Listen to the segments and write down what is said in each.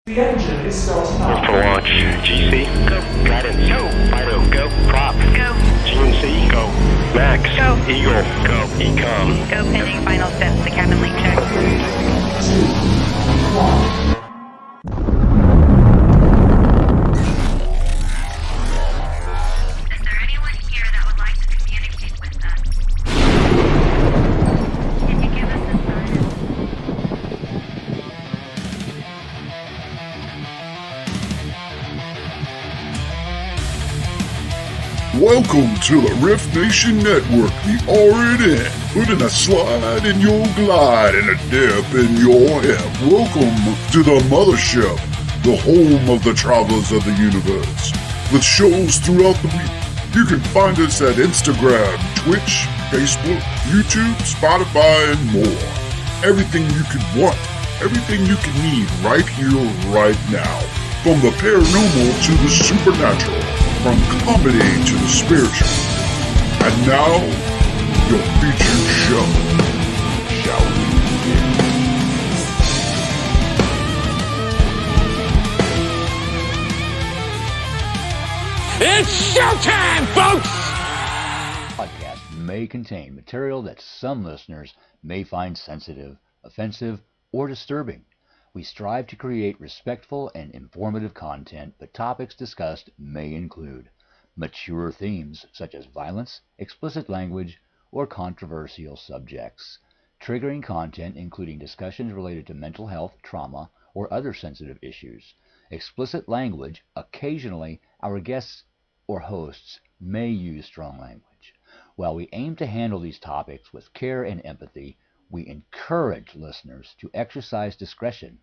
The engine is starting up. For launch. GC. Go. Guidance. Go. Fido. Go. Prop. Go. GNC. Go. Max. Go. Eagle. Go. Ecom. Go pending final steps to cabin link check. 2, 1. Is there anyone here that would like to communicate with us? Can you give us a sign? Welcome to the R.I.F.T Nation Network, the RNN, putting a slide in your glide and a dip in your hip. Welcome to the mothership, the home of the travelers of the universe. With shows throughout the week, you can find us at Instagram, Twitch, Facebook, YouTube, Spotify, and more. Everything you could want, everything you can need right here, right now. From the paranormal to the supernatural. From comedy to the spiritual. And now, your featured show. Shall we begin? It's showtime, folks! Podcast may contain material that some listeners may find sensitive, offensive, or disturbing. We strive to create respectful and informative content, but topics discussed may include mature themes such as violence, explicit language, or controversial subjects, triggering content including discussions related to mental health, trauma, or other sensitive issues, explicit language. Occasionally, our guests or hosts may use strong language. While we aim to handle these topics with care and empathy, we encourage listeners to exercise discretion.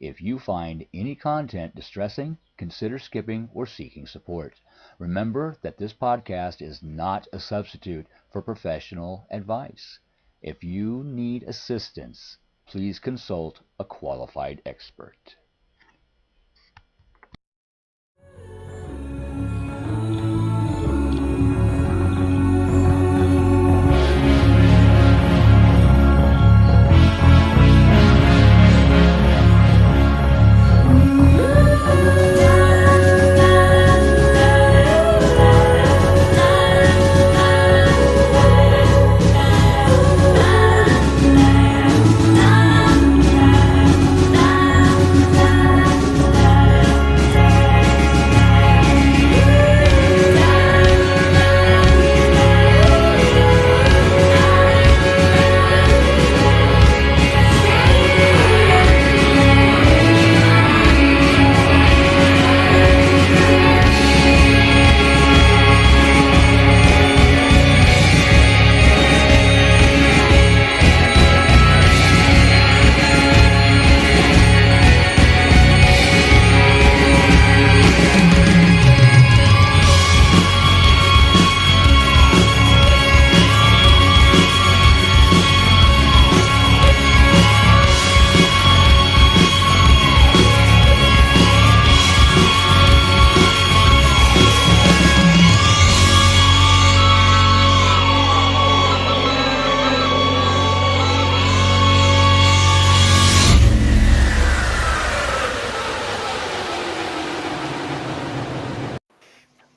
If you find any content distressing, consider skipping or seeking support. Remember that this podcast is not a substitute for professional advice. If you need assistance, please consult a qualified expert.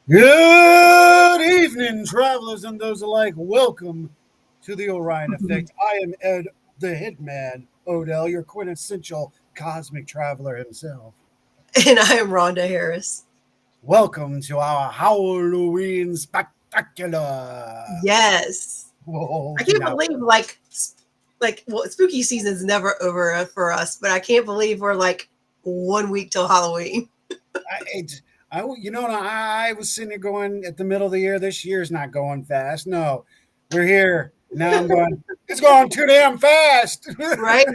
Good evening, travelers and those alike. Welcome to the Orion Effect. I am Ed, the Hitman Odell, your quintessential cosmic traveler himself. And I am Rhonda Harris. Welcome to our Halloween spectacular. Yes. Whoa, I can't believe spooky season is never over for us, but I can't believe we're like 1 week till Halloween. I was sitting here going at the middle of the year, this year's not going fast. No, we're here. Now I'm going, it's going too damn fast. Right.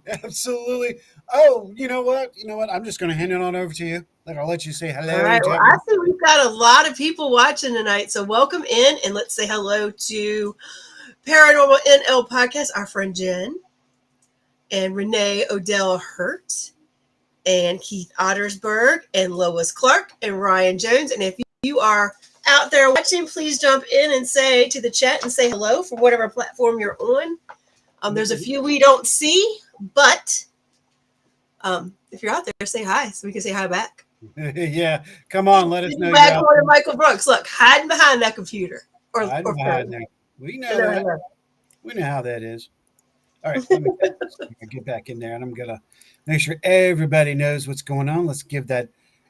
Absolutely. Oh, you know what? I'm just going to hand it on over to you. I'll let you say hello. All right. Well, I see we've got a lot of people watching tonight. So welcome in and let's say hello to Paranormal NL Podcast, our friend Jen and Renee Odell Hurt and Keith Ottersberg and Lois Clark and Ryan Jones. And if you are out there watching, please jump in and say to the chat and say hello from whatever platform you're on. There's a few we don't see, but If you're out there, say hi so we can say hi back. Yeah, come on, let us know you're Back out on there. to Michael Brooks. Look, hiding behind that computer Hiding or behind phone. there. We know that. We know how that is. All right, let me get back in there, and I'm gonna make sure everybody knows what's going on. Let's give that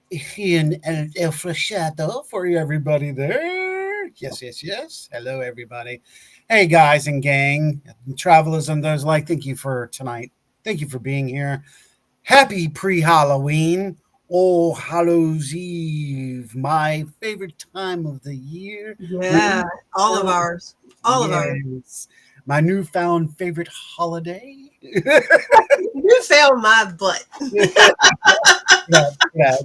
in el frashato for you, everybody there. Yes, yes, yes. Hello, everybody. Hey, guys and gang, travelers and those like. Thank you for tonight. Thank you for being here. Happy pre-Halloween. All Hallows Eve, my favorite time of the year. Yeah, all of ours. All of ours. Yes. My newfound favorite holiday. You found my butt. Yeah, yeah.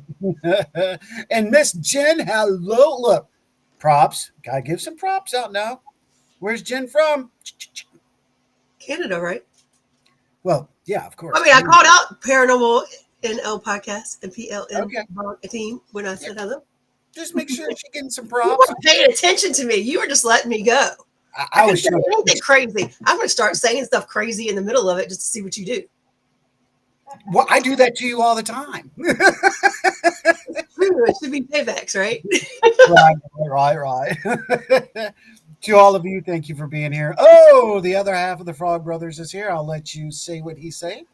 And Miss Jen, hello. Look, props. Gotta give some props out now. Where's Jen from? Canada, right? Well, yeah, of course. I mean, I called out Paranormal NL podcast and PLN Okay. team when I said hello. Just make sure she's getting some You props. weren't paying attention to me. You were just letting me go. I I was could say sure. anything crazy. I'm going to start saying stuff crazy in the middle of it just to see what you do. Well, I do that to you all the time. It should be paybacks, right? Right. To all of you, thank you for being here. Oh, the other half of the Frog Brothers is here. I'll let you say what he say.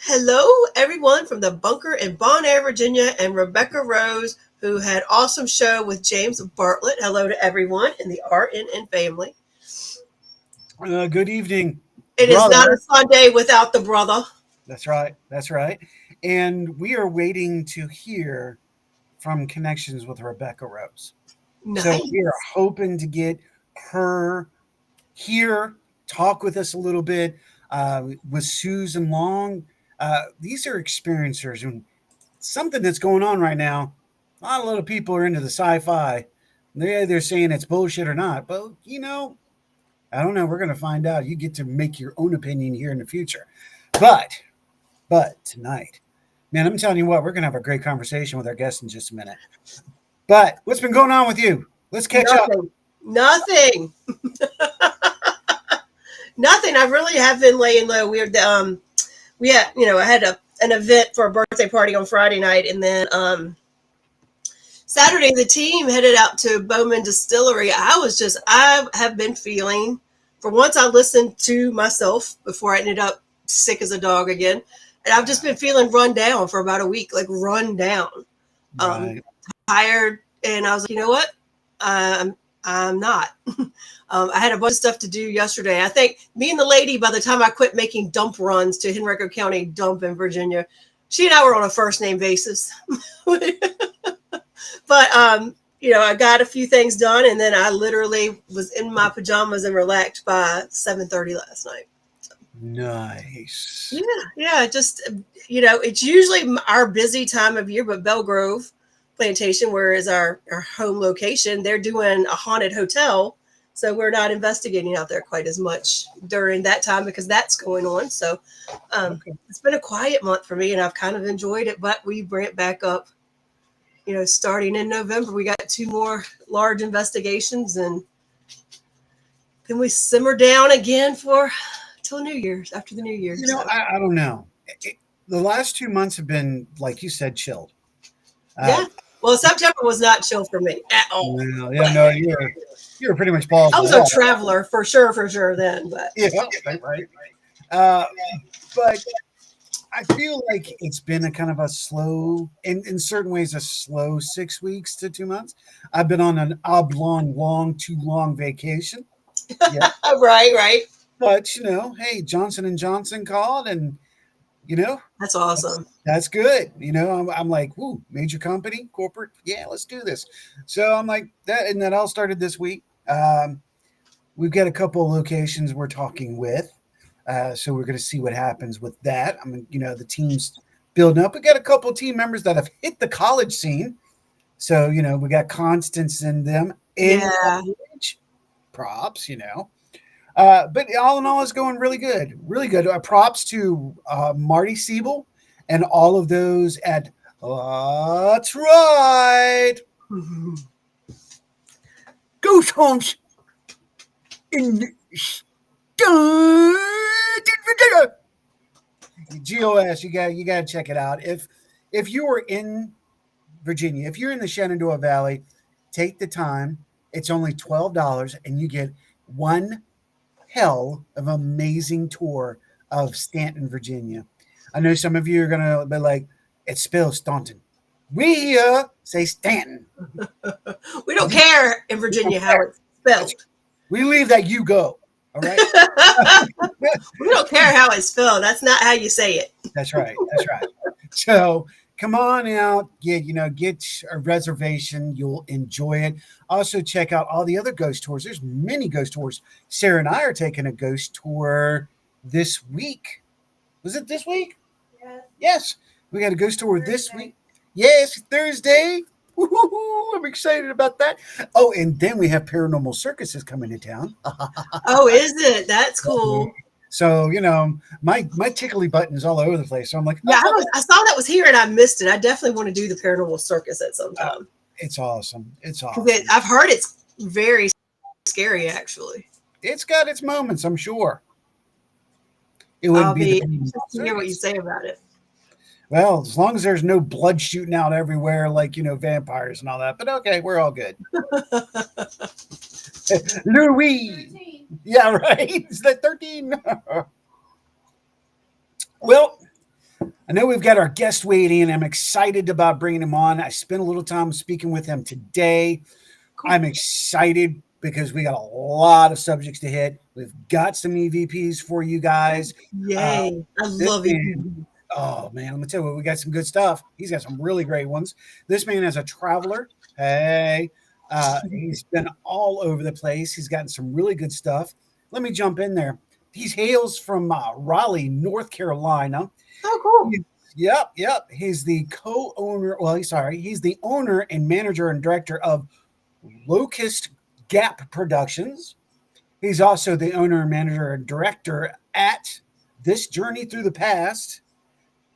Hello, everyone from the bunker in Bon Air, Virginia, and Rebecca Rose, who had awesome show with James Bartlett. Hello to everyone in the RNN family. Good evening, It is brother. not a Sunday without the brother. That's right. That's right. And we are waiting to hear from connections with Rebecca Rose. Nice. So we are hoping to get her here, talk with us a little bit with Susan Long. These are experiencers, and something that's going on right now. Not a lot of people are into the sci-fi. They're either saying it's bullshit or not. But I don't know. We're going to find out. You get to make your own opinion here in the future. But tonight, man, I'm telling you what, we're going to have a great conversation with our guest in just a minute. But what's been going on with you? Let's catch up. Nothing. Nothing. I really have been laying low. We had, I had an event for a birthday party on Friday night, and then Saturday the team headed out to Bowman Distillery. I have been feeling, for once I listened to myself before I ended up sick as a dog again, and I've just been feeling run down for about a week, like run down, Right. tired, and I was like, you know what, I'm not. I had a bunch of stuff to do yesterday. I think me and the lady, by the time I quit making dump runs to Henrico County Dump in Virginia, she and I were on a first name basis. But I got a few things done, and then I literally was in my pajamas and relaxed by 7:30 last night. Nice. Yeah. Just it's usually our busy time of year, but Belgrove Plantation, where is our home location, they're doing a haunted hotel, so we're not investigating out there quite as much during that time because that's going on. So It's been a quiet month for me, and I've kind of enjoyed it. But we ramp back up. Starting in November, we got 2 more large investigations, and then we simmer down again till New Year's, after the New Year's. I don't know. The last 2 months have been, like you said, chilled. Yeah. Well, September was not chill for me at all. No, you're pretty much bald. I was a traveler for sure then. But yeah, right. But I feel like it's been a kind of a slow, in certain ways, a slow 6 weeks to 2 months. I've been on an too long vacation. Yeah. Right. But hey, Johnson & Johnson called, and that's awesome. That's good. I'm like, woo, major company, corporate. Yeah, let's do this. So I'm like that. And that all started this week. We've got a couple of locations we're talking with. So we're going to see what happens with that. I mean, the team's building up. We got a couple of team members that have hit the college scene. So, we got Constance in them. College. Props, But all in all, it's going really good. Really good. Props to Marty Siebel and all of those at That's Right. Ghost Hunts in GOS, you got to check it out. If you are in Virginia, if you're in the Shenandoah Valley, take the time. It's only $12, and you get one hell of an amazing tour of Stanton, Virginia. I know some of you are gonna be like, "It's spelled Staunton." We say Stanton. We don't care in Virginia how it's spelled. We leave that you go. All right. We don't care how it's spelled. That's not how you say it. That's right. That's right. So come on out, get a reservation. You'll enjoy it. Also, check out all the other ghost tours. There's many ghost tours. Sarah and I are taking a ghost tour this week. Was it this week? Yes. We got a ghost tour this week. Yes, Thursday. Woo-hoo-hoo. I'm excited about that. Oh, and then we have Paranormal Circuses coming to town. Oh, is it? That's cool. So, my tickly button's all over the place. So I'm like, Yeah, I saw that was here and I missed it. I definitely want to do the Paranormal Circus at some time. It's awesome. It's awesome. I've heard it's very scary, actually. It's got its moments, I'm sure. It wouldn't I'll be the interested to hear what you say about it. Well, as long as there's no blood shooting out everywhere, like, vampires and all that. But okay, we're all good. Louis. 13. Yeah, right. It's that 13. Well, I know we've got our guest waiting. I'm excited about bringing him on. I spent a little time speaking with him today. Cool. I'm excited because we got a lot of subjects to hit. We've got some EVPs for you guys. Yay. I love EVPs. Oh, man, let me tell you what, we got some good stuff. He's got some really great ones. This man is a traveler. Hey, he's been all over the place. He's gotten some really good stuff. Let me jump in there. He hails from Raleigh, North Carolina. Oh, cool. Yep. He's the co-owner. Well, he's the owner and manager and director of Locust Gap Productions. He's also the owner and manager and director at This Journey Through the Past.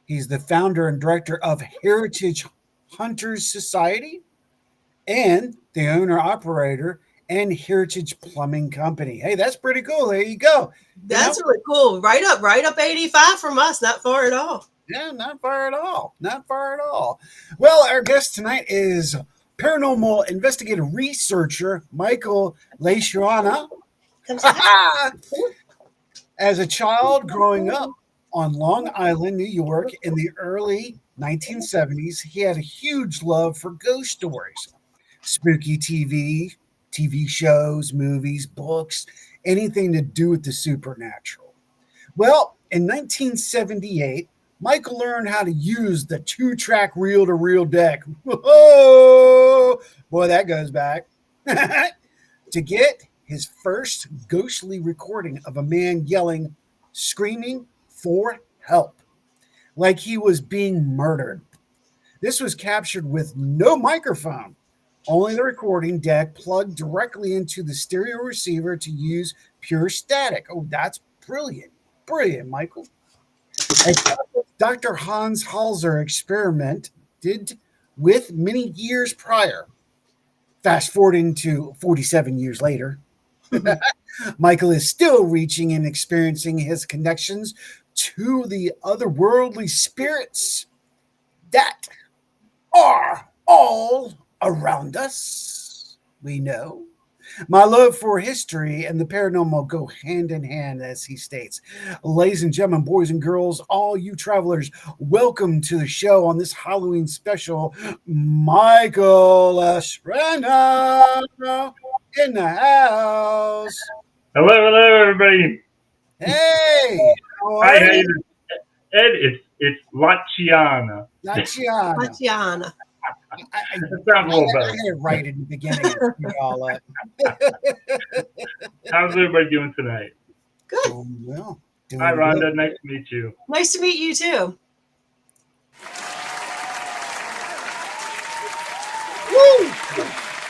He's the founder and director of Heritage Hunters Society and the owner-operator and Heritage Plumbing Company. Hey, that's pretty cool. There you go. That's really cool. Right up 85 from us. Not far at all. Yeah, not far at all. Not far at all. Well, our guest tonight is paranormal investigative researcher Michael LaChaina. As a child growing up on Long Island, New York, in the early 1970s, he had a huge love for ghost stories, spooky TV shows, movies, books, anything to do with the supernatural. Well, in 1978, Michael learned how to use the 2-track reel-to-reel deck. Whoa! Boy, that goes back. To get his first ghostly recording of a man yelling, screaming for help, like he was being murdered. This was captured with no microphone, only the recording deck plugged directly into the stereo receiver to use pure static. Oh, that's brilliant. Brilliant, Michael. Dr. Hans Halser experimented with many years prior. Fast forwarding to 47 years later, Michael is still reaching and experiencing his connections to the otherworldly spirits that are all around us. We know. My love for history and the paranormal go hand in hand, as he states. Ladies and gentlemen, boys and girls, all you travelers, welcome to the show on this Halloween special. Michael LaChaina in the house. Hello, everybody. Hey. Hi, how you doing? Ed, it's LaChaina. LaChaina. That sounds a little better. I had it right in the beginning. All up. How's everybody doing tonight? Good. Doing well. Hi, Rhonda. Nice to meet you. Nice to meet you, too. Woo!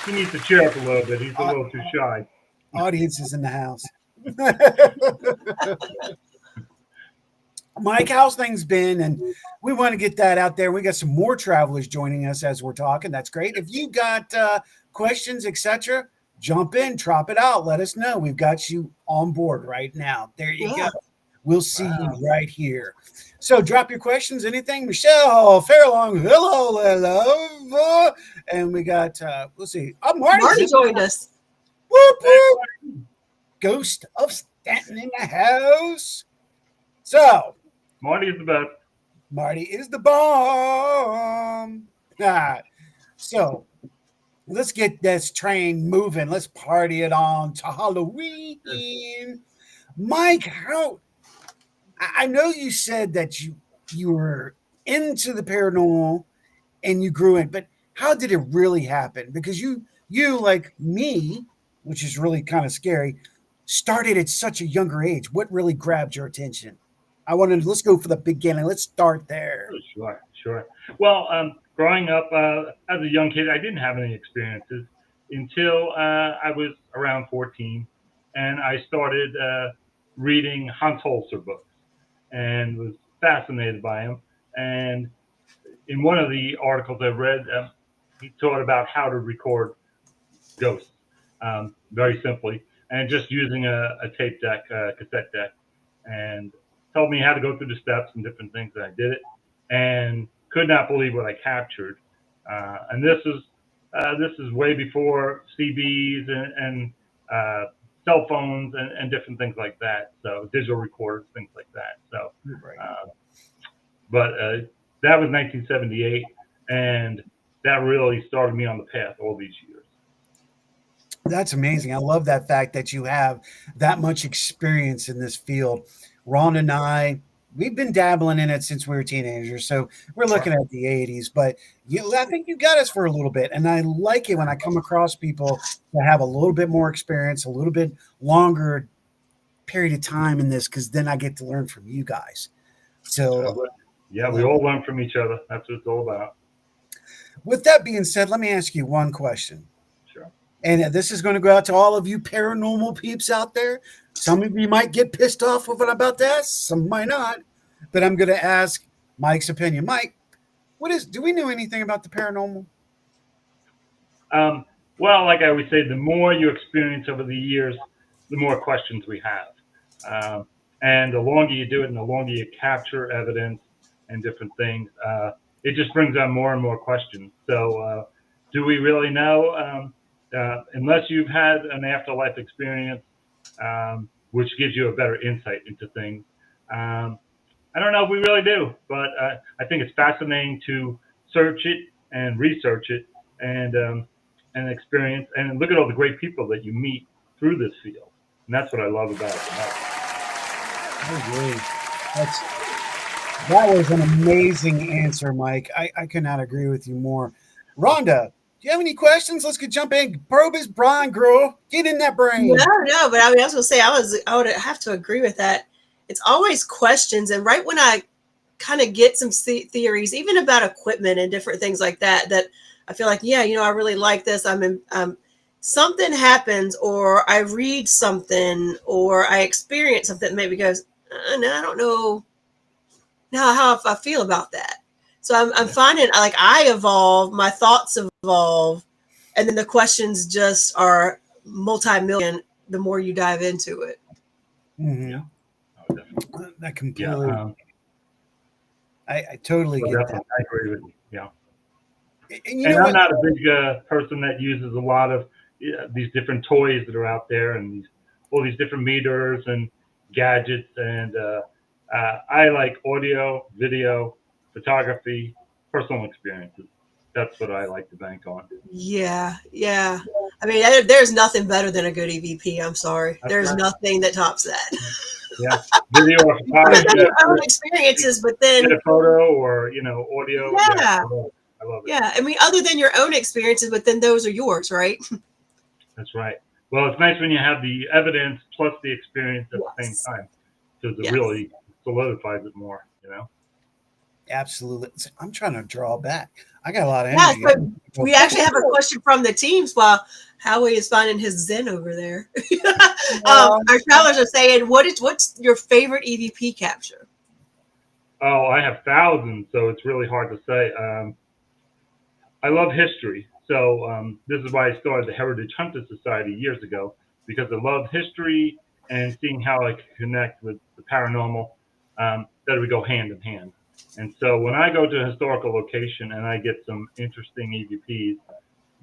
He needs to cheer up a little bit. He's a little too shy. Audience is in the house. Mike, how's things been? And we want to get that out there. We got some more travelers joining us as we're talking. That's great. If you got questions, etc., jump in, drop it out. Let us know. We've got you on board right now. There you go. We'll see you right here. So drop your questions, anything. Michelle Fairlong, hello. And we got, we'll see. Oh, Marty Marty's joined us. Whoop, whoop. Ghost of Stanton in the house. So, Marty is the best. Marty is the bomb. So, let's get this train moving. Let's party it on to Halloween. Mike, how I know you said that you were into the paranormal and you grew in, but how did it really happen? Because you like me, which is really kind of scary, started at such a younger age. What really grabbed your attention? Let's go for the beginning. Let's start there. Sure. Well, growing up as a young kid, I didn't have any experiences until I was around 14, and I started reading Hans Holzer books and was fascinated by him. And in one of the articles I read, he taught about how to record ghosts very simply, and just using a tape deck, cassette deck, and told me how to go through the steps and different things. And I did it, and could not believe what I captured. And this is way before CBs and cell phones and different things like that. So digital recorders, things like that. So, but that was 1978, and that really started me on the path all these years. That's amazing. I love that fact that you have that much experience in this field. Ron and I, we've been dabbling in it since we were teenagers. So we're looking at the 80s, but I think you got us for a little bit. And I like it when I come across people that have a little bit more experience, a little bit longer period of time in this, because then I get to learn from you guys. So, yeah, we all learn from each other. That's what it's all about. With that being said, let me ask you one question. Sure. And this is going to go out to all of you paranormal peeps out there. Some of you might get pissed off with what I'm about to ask. Some might not. But I'm going to ask Mike's opinion. Mike, do we know anything about the paranormal? Well, like I always say, the more you experience over the years, the more questions we have. And the longer you do it and the longer you capture evidence and different things, it just brings on more and more questions. So do we really know? Unless you've had an afterlife experience, which gives you a better insight into things. I don't know if we really do, but I think it's fascinating to search it and research it and experience and look at all the great people that you meet through this field. And that's what I love about it the most. I agree. That was an amazing answer, Mike. I could not agree with you more. Rhonda, do you have any questions? Let's jump in. Probe his brain, girl. Get in that brain. No, but I mean, I was going to say, I would have to agree with that. It's always questions. And right when I kind of get some theories, even about equipment and different things like that, that I feel like, yeah, I really like this. Something happens, or I read something, or I experience something that maybe goes, no, I don't know how I feel about that. So I'm finding like I evolve, my thoughts evolve, and then the questions just are multi-million the more you dive into it. Mm-hmm. Yeah. That completely. Yeah, I totally get that. I agree with you. Yeah. And I'm not a big person that uses a lot of these different toys that are out there and all these different meters and gadgets. And I like audio, video, photography, personal experiences. That's what I like to bank on. Yeah. I mean, there's nothing better than a good EVP. I'm sorry. There's nothing that tops that. Yeah, video or photography. Your own experiences, but then get a photo or audio. Yeah. I love it. Yeah, I mean, other than your own experiences, but then those are yours, right? That's right. Well, it's nice when you have the evidence plus the experience at the same time, because it really solidifies it more. Absolutely. I'm trying to draw back. I got a lot of energy. Yeah, so we actually have a question from the teams while Howie is finding his zen over there. Our travelers are saying, what's your favorite EVP capture? Oh, I have thousands, so it's really hard to say. I love history. So this is why I started the Heritage Hunter Society years ago, because I love history and seeing how I could connect with the paranormal, that would go hand in hand. And so when I go to a historical location and I get some interesting EVPs,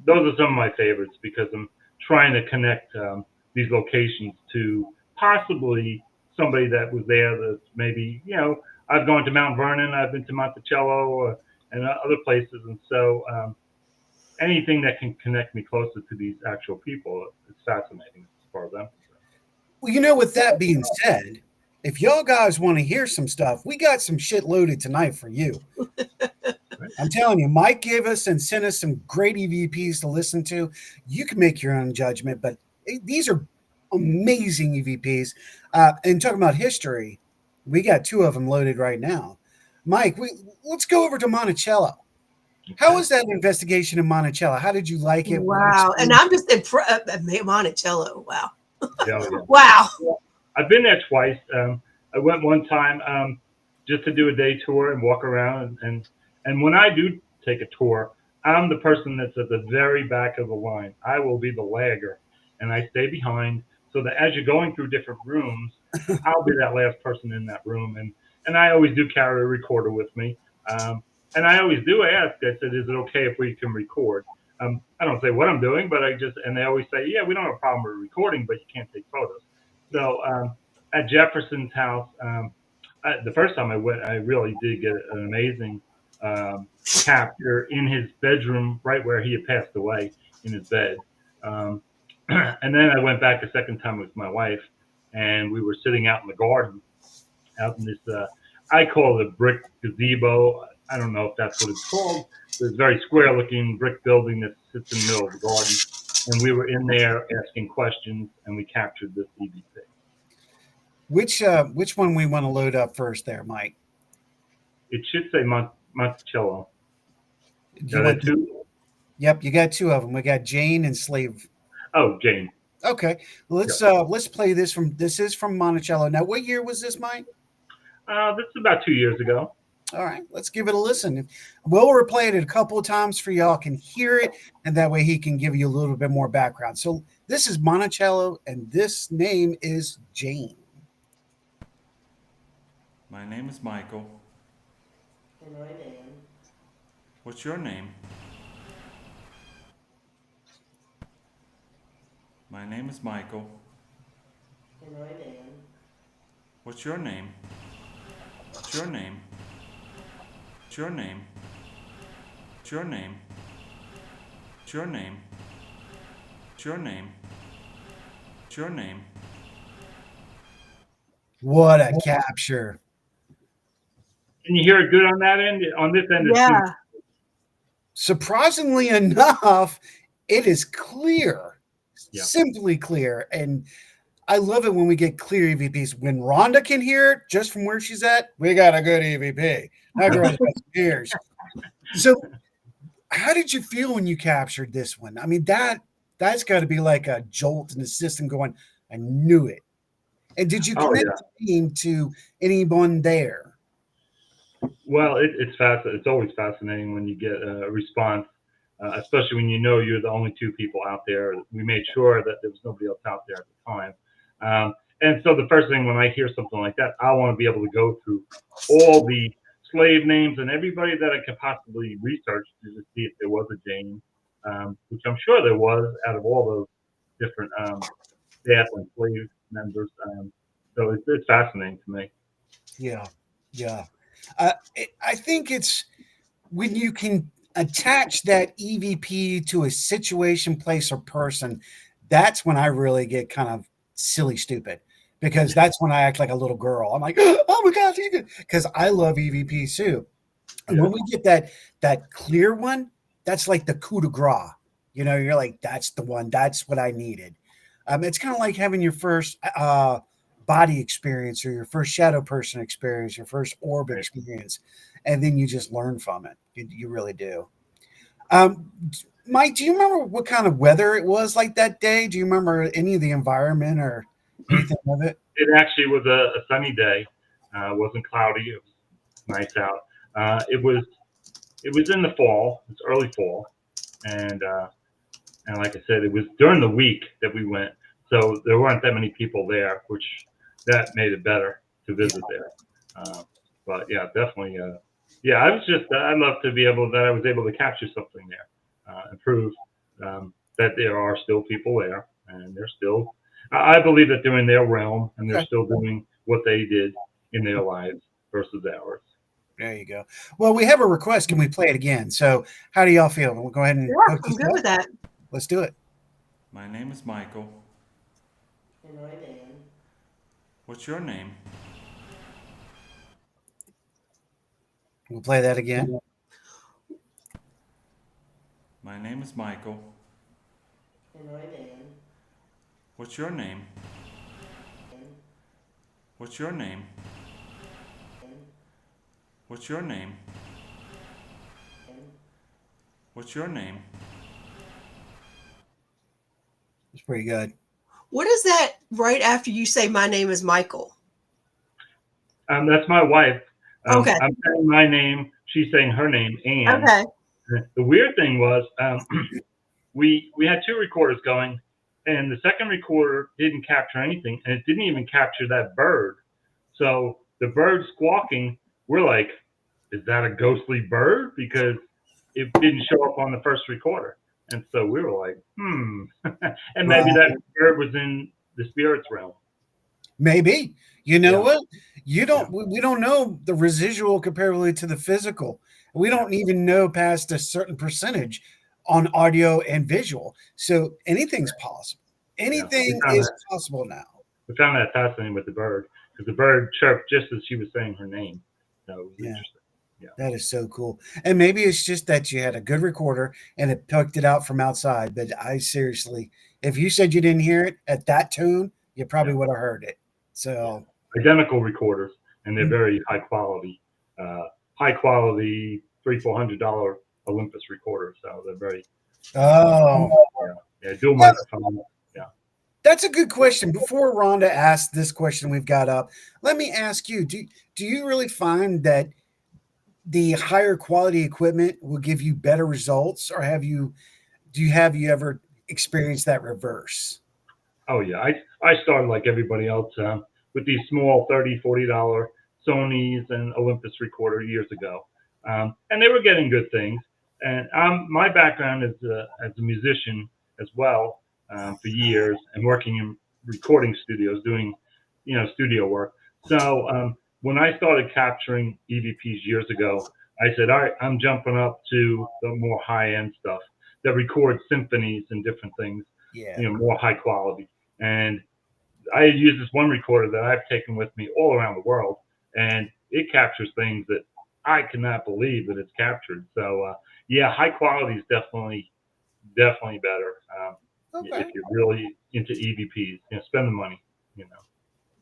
those are some of my favorites because I'm trying to connect these locations to possibly somebody that was there that's maybe, I've gone to Mount Vernon, I've been to Monticello and other places. And so anything that can connect me closer to these actual people is fascinating as far as I'm concerned. Well, with that being said, if y'all guys want to hear some stuff, we got some shit loaded tonight for you. I'm telling you, Mike gave us and sent us some great EVPs to listen to. You can make your own judgment, but these are amazing EVPs. And talking about history, we got 2 of them loaded right now. Mike, let's go over to Monticello. How was that investigation in Monticello? How did you like it? Wow. And I'm just impressed. Monticello. Wow. Yeah. Wow. I've been there twice. I went one time just to do a day tour and walk around. And when I do take a tour, I'm the person that's at the very back of the line. I will be the lagger, and I stay behind so that as you're going through different rooms, I'll be that last person in that room. And I always do carry a recorder with me. And I always do ask, I said, is it okay if we can record? I don't say what I'm doing, but and they always say, yeah, we don't have a problem with recording, but you can't take photos. So at Jefferson's house, the first time I went, I really did get an amazing capture in his bedroom, right where he had passed away in his bed. And then I went back a second time with my wife, and we were sitting out in the garden, out in this, I call it a brick gazebo. I don't know if that's what it's called. It's a very square-looking brick building that sits in the middle of the garden. And we were in there asking questions, and we captured this EVP. Which one we want to load up first there, Mike? It should say Monticello. Yep, you got 2 of them. We got Jane and Slave. Oh, Jane. Okay, let's play this from. This is from Monticello. Now, what year was this, Mike? This is about 2 years ago. All right, let's give it a listen. We'll replay it a couple of times for y'all can hear it, and that way he can give you a little bit more background. So this is Monticello, and this name is Jane. My name is Michael. And I'm Ann. What's your name? My name is Michael. And I'm Ann. What's your name? What's your name? What's your name? What's your name? What's your name? What's your name? What's your name? What a capture. Can you hear it good on that end? On this end, Yeah. Surprisingly enough, it is clear, Yeah. simply clear. And I love it when we get clear EVPs. When Rhonda can hear it just from where she's at, we got a good EVP. That girl's got some ears. So how did you feel when you captured this one? I mean, that's got to be like a jolt in the system going, I knew it. And did you connect to anyone there? Well, it's fascinating. It's always fascinating when you get a response, especially when you know you're the only 2 people out there. We made sure that there was nobody else out there at the time. And so the first thing when I hear something like that, I want to be able to go through all the slave names and everybody that I could possibly research to just see if there was a Jane, which I'm sure there was out of all those different staff and slave members. So it's fascinating to me. Yeah. I think it's when you can attach that EVP to a situation, place, or person, that's when I really get kind of silly stupid, because that's when I act like a little girl. I'm like, oh my God, because I love EVPs too. And when we get that clear one, that's like the coup de grace. You're like, that's the one. That's what I needed. It's kind of like having your first body experience or your first shadow person experience, your first orb experience, and then you just learn from it. You really do. Mike, do you remember what kind of weather it was like that day? Do you remember any of the environment or anything of it? It actually was a sunny day. It wasn't cloudy. It was nice out. It was in the fall. It's early fall, and like I said, it was during the week that we went. so there weren't that many people there, which that made it better to visit there. But yeah, definitely. Yeah, I'd love to be able that I was able to capture something there and prove that there are still people there, and they're still. I believe that they're in their realm, and they're still doing what they did in their lives versus ours. There you go. Well, we have a request. Can we play it again? So, how do y'all feel? We'll go ahead and Yeah, hook I'm this good up. with that. Let's do it. My name is Michael. And I'm Ann. What's your name? We'll play that again. My name is Michael. And I'm Ann. What's your name? What's your name? What's your name? What's your name? It's pretty good. What is that right after you say my name is Michael? That's my wife. Okay. I'm saying my name. She's saying her name, Ann. Okay. The weird thing was we had two recorders going, and the second recorder didn't capture anything, and it didn't even capture that bird. So the bird squawking, we're like, is that a ghostly bird? Because it didn't show up on the first recorder. And so we were like, and maybe that bird was in the spirits realm. Maybe. You know what? We don't know the residual comparatively to the physical. We don't even know past a certain percentage on audio and visual. So anything's possible. Anything is possible now. We found that fascinating with the bird because the bird chirped just as she was saying her name. So it was interesting. Yeah. That is so cool. And maybe it's just that you had a good recorder and it picked it out from outside. But I seriously, if you said you didn't hear it at that tune, you probably would have heard it. So identical recorders, and they're very high quality $300-$400 Olympus recorders. So they're very dual microphone. Yeah. That's a good question. Before Rhonda asks this question we've got up, let me ask you, do you really find that the higher quality equipment will give you better results, or have you ever experienced that reverse? Oh yeah, I started like everybody else with these small $30-$40 Sonys and Olympus recorder years ago, and they were getting good things. And my background is as a musician as well for years, and working in recording studios, doing studio work. So when I started capturing EVPs years ago, I said, all right, I'm jumping up to the more high-end stuff that records symphonies and different things, more high quality. And I use this one recorder that I've taken with me all around the world, and it captures things that I cannot believe that it's captured. So high quality is definitely better if you're really into EVPs. Spend the money.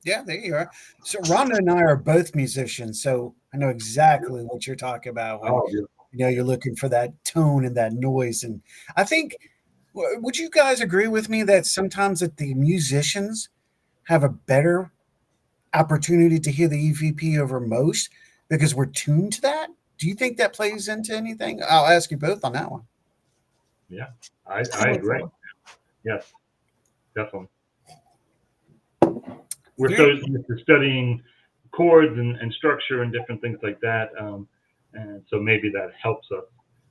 Yeah, there you are. So Rhonda and I are both musicians, so I know exactly what you're talking about when you're looking for that tone and that noise. And I think, would you guys agree with me that sometimes that the musicians have a better opportunity to hear the EVP over most because we're tuned to that? Do you think that plays into anything? I'll ask you both on that one. Yeah, I agree. Yes, definitely. We're so used to studying chords and structure and different things like that. And so maybe that helps us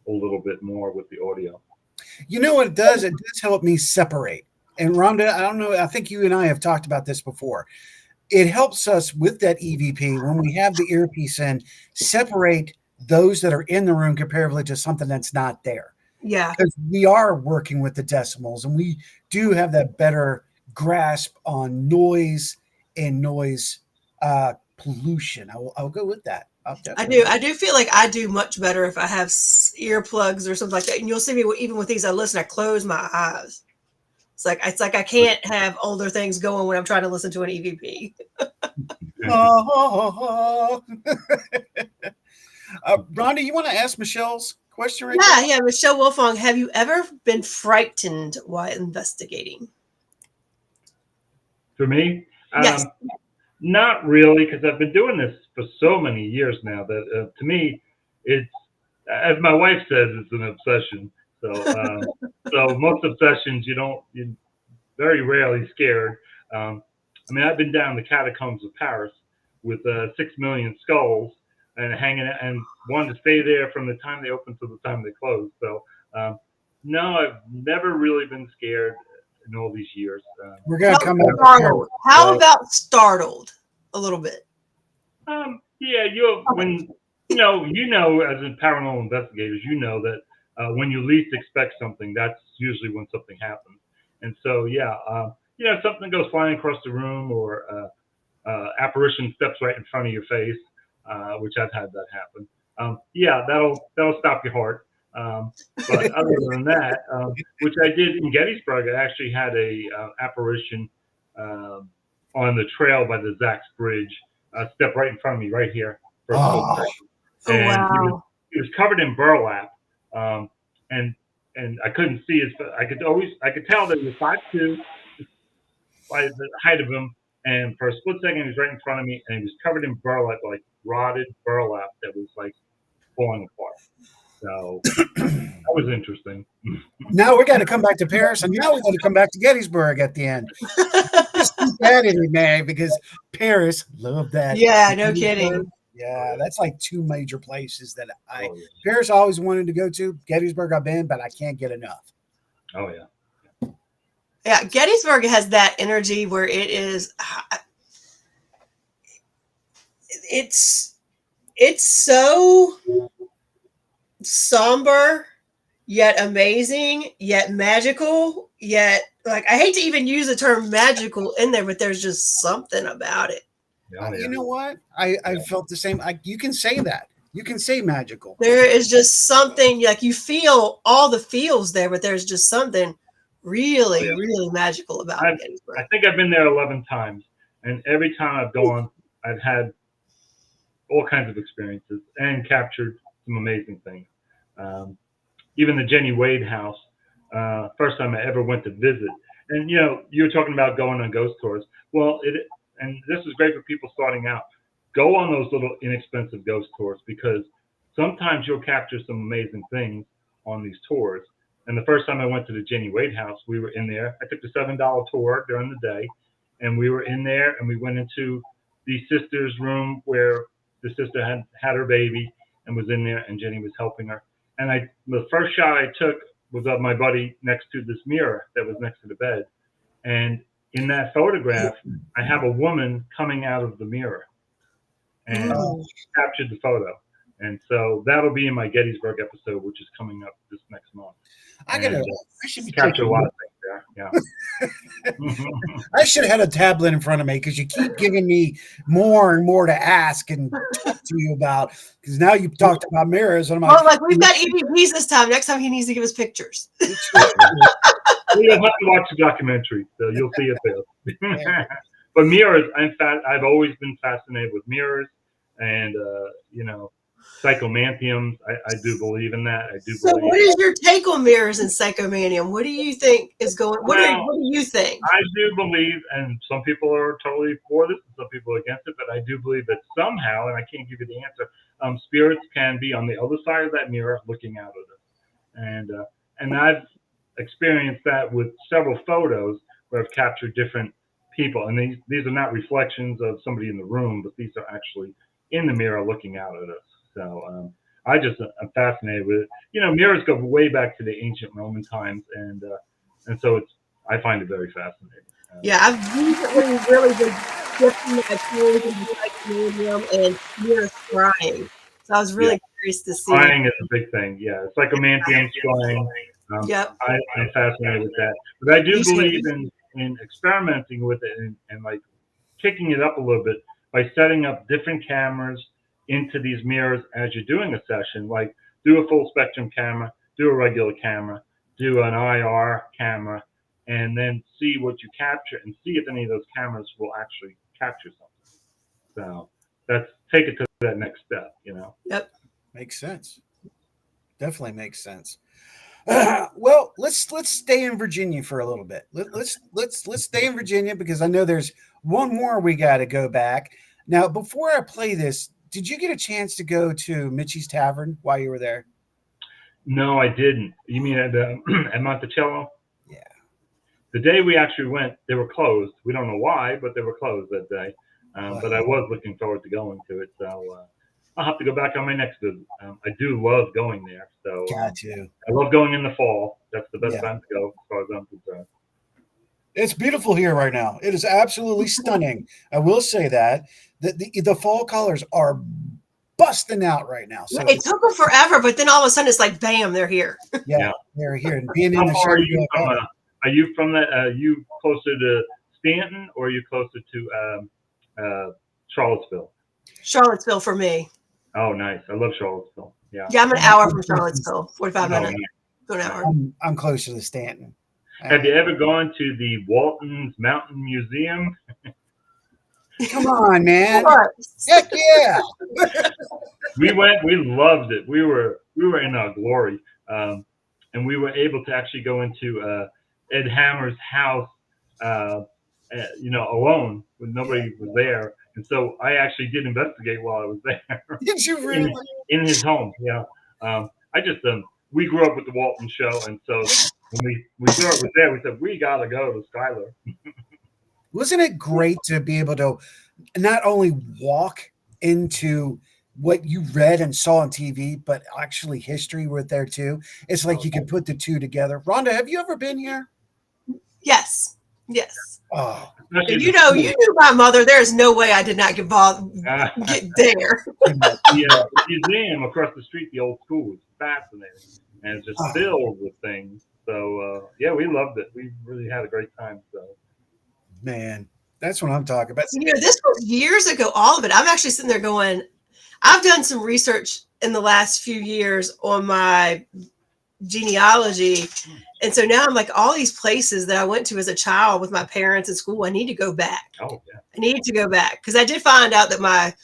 a little bit more with the audio. You know what it does? It does help me separate. And Rhonda, I don't know, I think you and I have talked about this before. It helps us with that EVP when we have the earpiece in, separate those that are in the room comparatively to something that's not there. Yeah. Because we are working with the decimals and we do have that better grasp on noise and noise pollution. I'll go with that. I do feel like I do much better if I have earplugs or something like that. And you'll see me even with these, I close my eyes. It's like I can't have older things going when I'm trying to listen to an EVP. Rhonda, you want to ask Michelle's question right now? there? Yeah. Michelle Wolfong, have you ever been frightened while investigating? For me? Yes. Not really, because I've been doing this for so many years now that to me, it's, as my wife says, it's an obsession. So, so most obsessions, you very rarely scared. I mean, I've been down the catacombs of Paris with 6 million skulls and hanging and wanted to stay there from the time they opened to the time they closed. So, no, I've never really been scared in all these years. We're gonna come back. Startled. How about startled a little bit? Yeah, when you know, as in paranormal investigators, you know that when you least expect something, that's usually when something happens. And so, yeah, something goes flying across the room, or apparition steps right in front of your face, which I've had that happen. Yeah, that'll stop your heart. But other than that, which I did in Gettysburg, I actually had a apparition on the trail by the Zax Bridge, step right in front of me, right here, for a split second. And he was covered in burlap, and I couldn't see his. I could tell that he was 5'2" by the height of him, and for a split second he was right in front of me, and he was covered in burlap, like rotted burlap that was like falling apart. So that was interesting. Now we got to come back to Paris, and now we got to come back to Gettysburg at the end. Just keep that in man, because Paris, love that. Yeah, no kidding. Yeah, that's like two major places that Paris I always wanted to go to. Gettysburg I've been, but I can't get enough. Oh yeah. Yeah, Gettysburg has that energy where it is. It's so somber, yet amazing, yet magical, yet like I hate to even use the term magical in there, but there's just something about it. You know what? I felt the same. You can say that. You can say magical. There is just something like you feel all the feels there, but there's just something really, really magical about Gettysburg. I think I've been there 11 times, and every time I've gone, I've had all kinds of experiences and captured some amazing things. Even the Jenny Wade house, first time I ever went to visit. And, you were talking about going on ghost tours. Well, and this is great for people starting out. Go on those little inexpensive ghost tours, because sometimes you'll capture some amazing things on these tours. And the first time I went to the Jenny Wade house, we were in there. I took the $7 tour during the day, and we were in there, and we went into the sister's room where the sister had her baby and was in there, and Jenny was helping her. And the first shot I took was of my buddy next to this mirror that was next to the bed. And in that photograph, I have a woman coming out of the mirror, and captured the photo. And so that'll be in my Gettysburg episode, which is coming up this next month. I should be capture a lot of things there. Yeah. I should have had a tablet in front of me, because you keep giving me more and more to ask and talk to you about. Because now you've talked about mirrors, and I'm like, we've got EVPs this time. Next time he needs to give us pictures. You'll have to watch the documentary, so you'll see it there. But mirrors, I've always been fascinated with mirrors, and psychomanthiums. I do believe in that. So what is your take on mirrors and psychomanium? What do you think is going? What do you think? I do believe, and some people are totally for this, and some people are against it, but I do believe that somehow, and I can't give you the answer, spirits can be on the other side of that mirror looking out at us. And I've experienced that with several photos where I've captured different people, and these are not reflections of somebody in the room, but these are actually in the mirror looking out at us. So I'm fascinated with it. Mirrors go way back to the ancient Roman times, and so I find it very fascinating. Yeah, I've recently really been shifting my tools into psychomanium and mirror scrying. So I was really curious to see. Scrying is a big thing. Yeah, psychomanthium, scrying. I'm fascinated with that. But I do believe in experimenting with it and like kicking it up a little bit by setting up different cameras into these mirrors as you're doing a session. Like, do a full spectrum camera, do a regular camera, do an IR camera, and then see what you capture and see if any of those cameras will actually capture something. So take it to that next step, Yep. Makes sense. Definitely makes sense. Well, let's stay in Virginia for a little bit. Let's stay in Virginia, because I know there's one more we got to go back. Now, before I play this, did you get a chance to go to Mitchie's Tavern while you were there? No, I didn't. You mean at Monticello? Yeah. The day we actually went, they were closed. We don't know why, but they were closed that day. But I was looking forward to going to it. So I'll have to go back on my next visit. I do love going there. So Got you. I love going in the fall. That's the best Yeah. time to go as far as I'm concerned. It's beautiful here right now. It is absolutely stunning. I will say that the fall colors are busting out right now. So It took them forever, but then all of a sudden it's like, bam, they're here. yeah, they're here and being in How the far are you shade. from? Are you from that? Are you closer to Stanton or are you closer to Charlottesville? Charlottesville for me. Oh, nice. I love Charlottesville. Yeah. Yeah, I'm an hour from Charlottesville, 45 Oh, minutes to an hour. I'm closer to Stanton. Have you ever gone to the Walton's Mountain Museum? Come on, man. Of course. Heck yeah. We went. We loved it. We were in our glory, and we were able to actually go into Ed Hammer's house, alone when nobody was there. And so I actually did investigate while I was there. Did you really? in his home? Yeah. We grew up with the Walton show, and so when we saw it was there, we said we gotta go to Schuyler. Wasn't it great to be able to not only walk into what you read and saw on TV, but actually history were there too? It's like you could put the two together. Rhonda, have you ever been here? Yes. Yes. Oh, And you knew my mother. There's no way I did not get there. The museum across the street, the old school, was fascinating, and it's just filled with things. So we loved it. We really had a great time. So, man, that's what I'm talking about. This was years ago. All of it. I'm actually sitting there going, I've done some research in the last few years on my genealogy, and so now I'm like, all these places that I went to as a child with my parents in school, I need to go back. Oh yeah, I need to go back because I did find out that my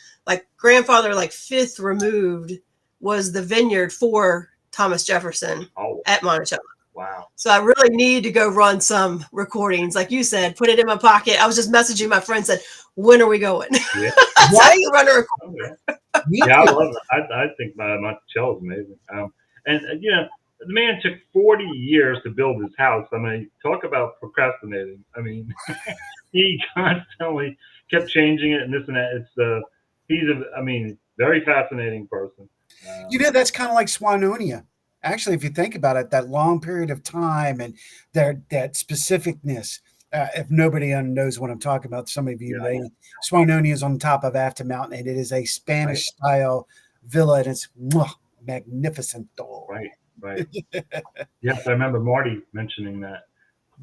grandfather, fifth removed, was the vineyard for Thomas Jefferson at Monticello. Wow. So I really need to go run some recordings, like you said, put it in my pocket. I was just messaging my friend, said, when are we going? Yeah. That's how you run a recording. Yeah, I love it. I think Monticello is amazing. And the man took 40 years to build his house. I mean, talk about procrastinating. I mean, he constantly kept changing it and this and that. He's very fascinating person. That's kind of like Swannonia. Actually, if you think about it, that long period of time and that specificness. If nobody knows what I'm talking about, some of you may. Swannonia is on top of R.I.F.T Mountain, and it is a Spanish-style villa, and it's magnificent. Right. Yes, I remember Marty mentioning that.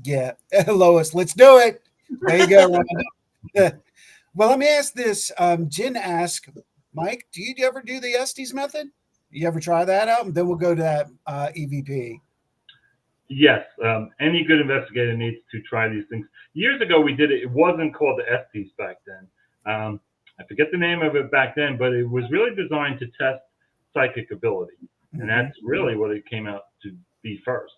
Yeah, Lois, let's do it. There you go, Rhonda. Well, let me ask this. Jen asked, Mike, do you ever do the Estes method? You ever try that out? And then we'll go to that EVP. Yes, any good investigator needs to try these things. Years ago, we did it. It wasn't called the Estes back then. I forget the name of it back then, but it was really designed to test psychic ability. And that's really what it came out to be first.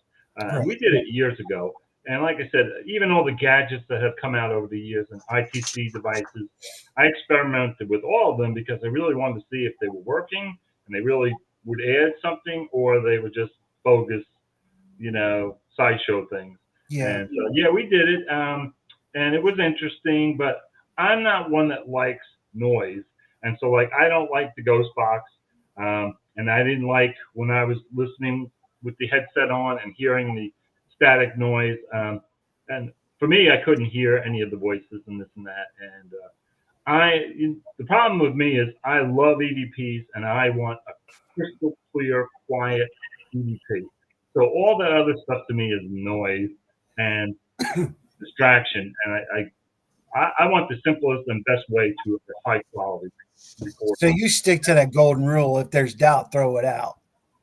We did it years ago. And like I said, even all the gadgets that have come out over the years and ITC devices, I experimented with all of them because I really wanted to see if they were working and they really would add something or they were just bogus, sideshow things. Yeah. And so, we did it. And it was interesting, but I'm not one that likes noise. And so, I don't like the ghost box. And I didn't like when I was listening with the headset on and hearing the static noise. And for me, I couldn't hear any of the voices and this and that. And the problem with me is I love EVPs and I want a crystal clear, quiet EVP. So all that other stuff to me is noise and distraction. And I want the simplest and best way to a high quality record. So you stick to that golden rule. If there's doubt, throw it out.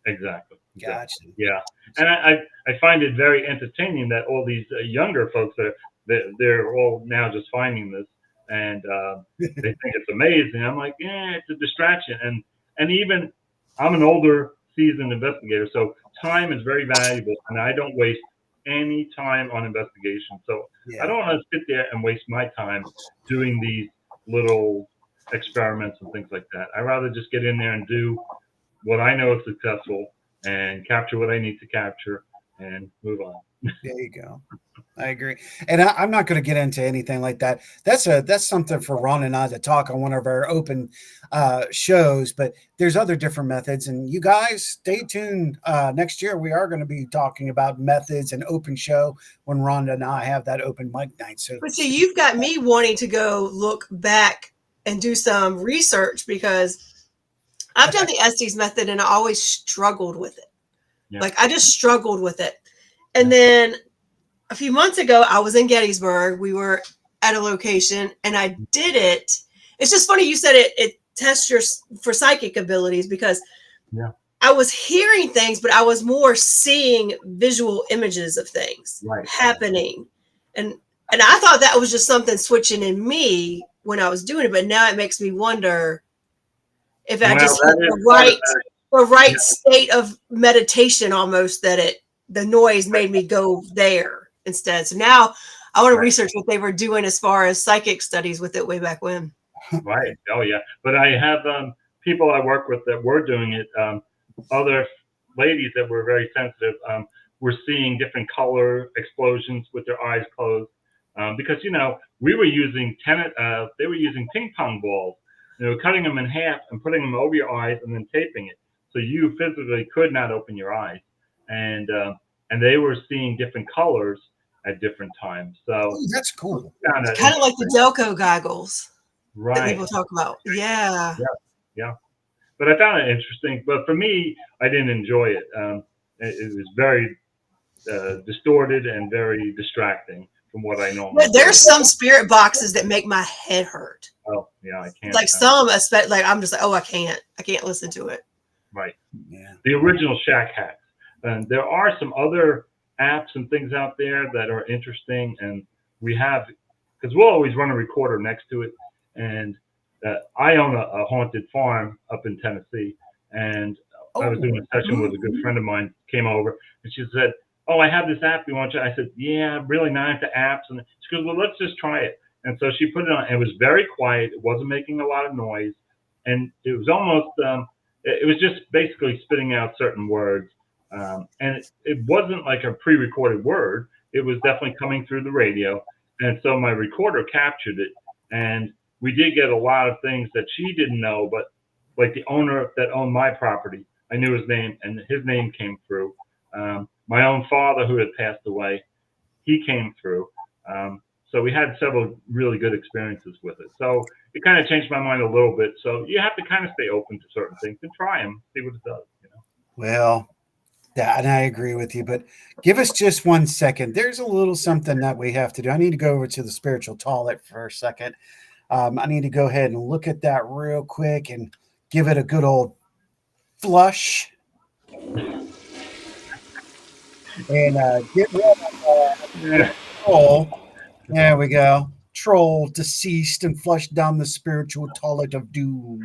Exactly. Gotcha. Yeah. And I find it very entertaining that all these younger folks they're all now just finding this and they think it's amazing. I'm like, it's a distraction. And even I'm an older seasoned investigator, so time is very valuable and I don't waste any time on investigation. So I don't want to sit there and waste my time doing these little experiments and things like that. I rather just get in there and do what I know is successful and capture what I need to capture and move on. There you go. I agree, and I'm not going to get into anything like that. That's something for Ron and I to talk on one of our open shows. But there's other different methods, and you guys stay tuned. Next year, we are going to be talking about methods and open show when Ron and I have that open mic night. So, But see, you've got me wanting to go look back and do some research because I've done the Estes method and I always struggled with it. Yeah. Like I just struggled with it. And then a few months ago, I was in Gettysburg. We were at a location and I did it. It's just funny you said it tests your for psychic abilities because I was hearing things, but I was more seeing visual images of things happening. And I thought that was just something switching in me when I was doing it. But now it makes me wonder if I just hit the right state of meditation almost that the noise made me go there instead. So now I want to research what they were doing as far as psychic studies with it way back when. Right. Oh yeah. But I have people I work with that were doing it. Other ladies that were very sensitive were seeing different color explosions with their eyes closed because we were using they were using ping pong balls. They were cutting them in half and putting them over your eyes and then taping it, so you physically could not open your eyes. And they were seeing different colors at different times. So that's cool. It's kind of like the Delco goggles that people right. talk about. Yeah. Yeah. But I found it interesting. But for me, I didn't enjoy it. It was very distorted and very distracting from what I normally. But there's some spirit boxes that make my head hurt. Oh yeah, I can't. Like some, especially like I'm just like, oh, I can't listen to it. Right. Yeah. The original Shack hacks. And there are some other apps and things out there that are interesting, and we have because we'll always run a recorder next to it. And I own a haunted farm up in Tennessee, and I was doing a session with a good friend of mine. Came over, and she said, "Oh, I have this app. You want to?" I said, "Yeah, I'm really not into apps." And she goes, "Well, let's just try it." And so she put it on. It was very quiet. It wasn't making a lot of noise, and it was almost. It was just basically spitting out certain words, and it wasn't like a pre-recorded word. It was definitely coming through the radio, and so my recorder captured it, and we did get a lot of things that she didn't know, but like the owner that owned my property, I knew his name, and his name came through. My own father, who had passed away, he came through. So we had several really good experiences with it. So it kind of changed my mind a little bit. So you have to kind of stay open to certain things and try them, see what it does. Well, and I agree with you, but give us just 1 second. There's a little something that we have to do. I need to go over to the spiritual toilet for a second. I need to go ahead and look at that real quick and give it a good old flush. And get rid of troll. There we go. Troll deceased and flushed down the spiritual toilet of doom.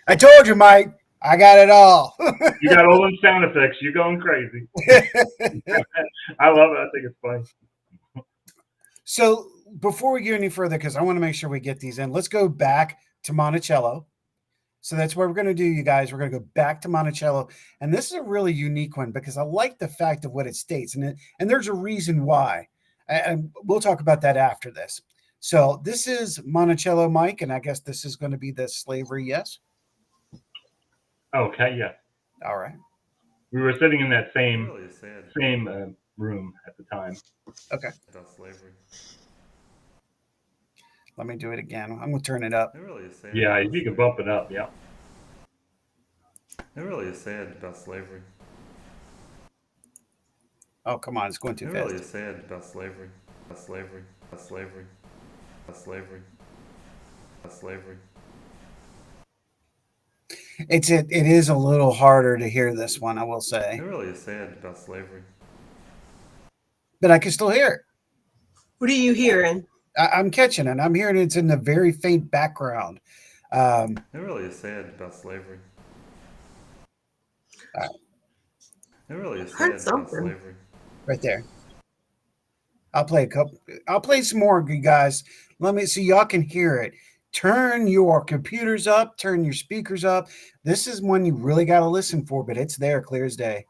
I told you, Mike. I got it all. You got all them sound effects. You're going crazy. I love it. I think it's funny. So before we get any further, because I want to make sure we get these in, let's go back to Monticello. So that's what we're going to do, you guys. We're going to go back to Monticello. And this is a really unique one because I like the fact of what it states. And there's a reason why. And we'll talk about that after this. So this is Monticello, Mike. And I guess this is going to be the slavery, yes? Okay, yeah. All right. We were sitting in that same Really room at the time. Okay. about slavery. Let me do it again. I'm going to turn it up. It really is sad. Yeah, you can bump it up. Yeah. It really is sad about slavery. Oh, come on. It's going too It fast. really is sad about slavery. About slavery. About slavery. About slavery. About slavery. It is a little harder to hear this one, I will say. It really is sad about slavery. But I can still hear it. What are you hearing? I'm catching it. I'm hearing it's in the very faint background. It really is sad about slavery. It really is sad about slavery. Right there. I'll play a couple. I'll play some more, you guys. Let me so y'all can hear it. turn your computers up, turn your speakers up. This is one you really got to listen for, but it's there clear as day.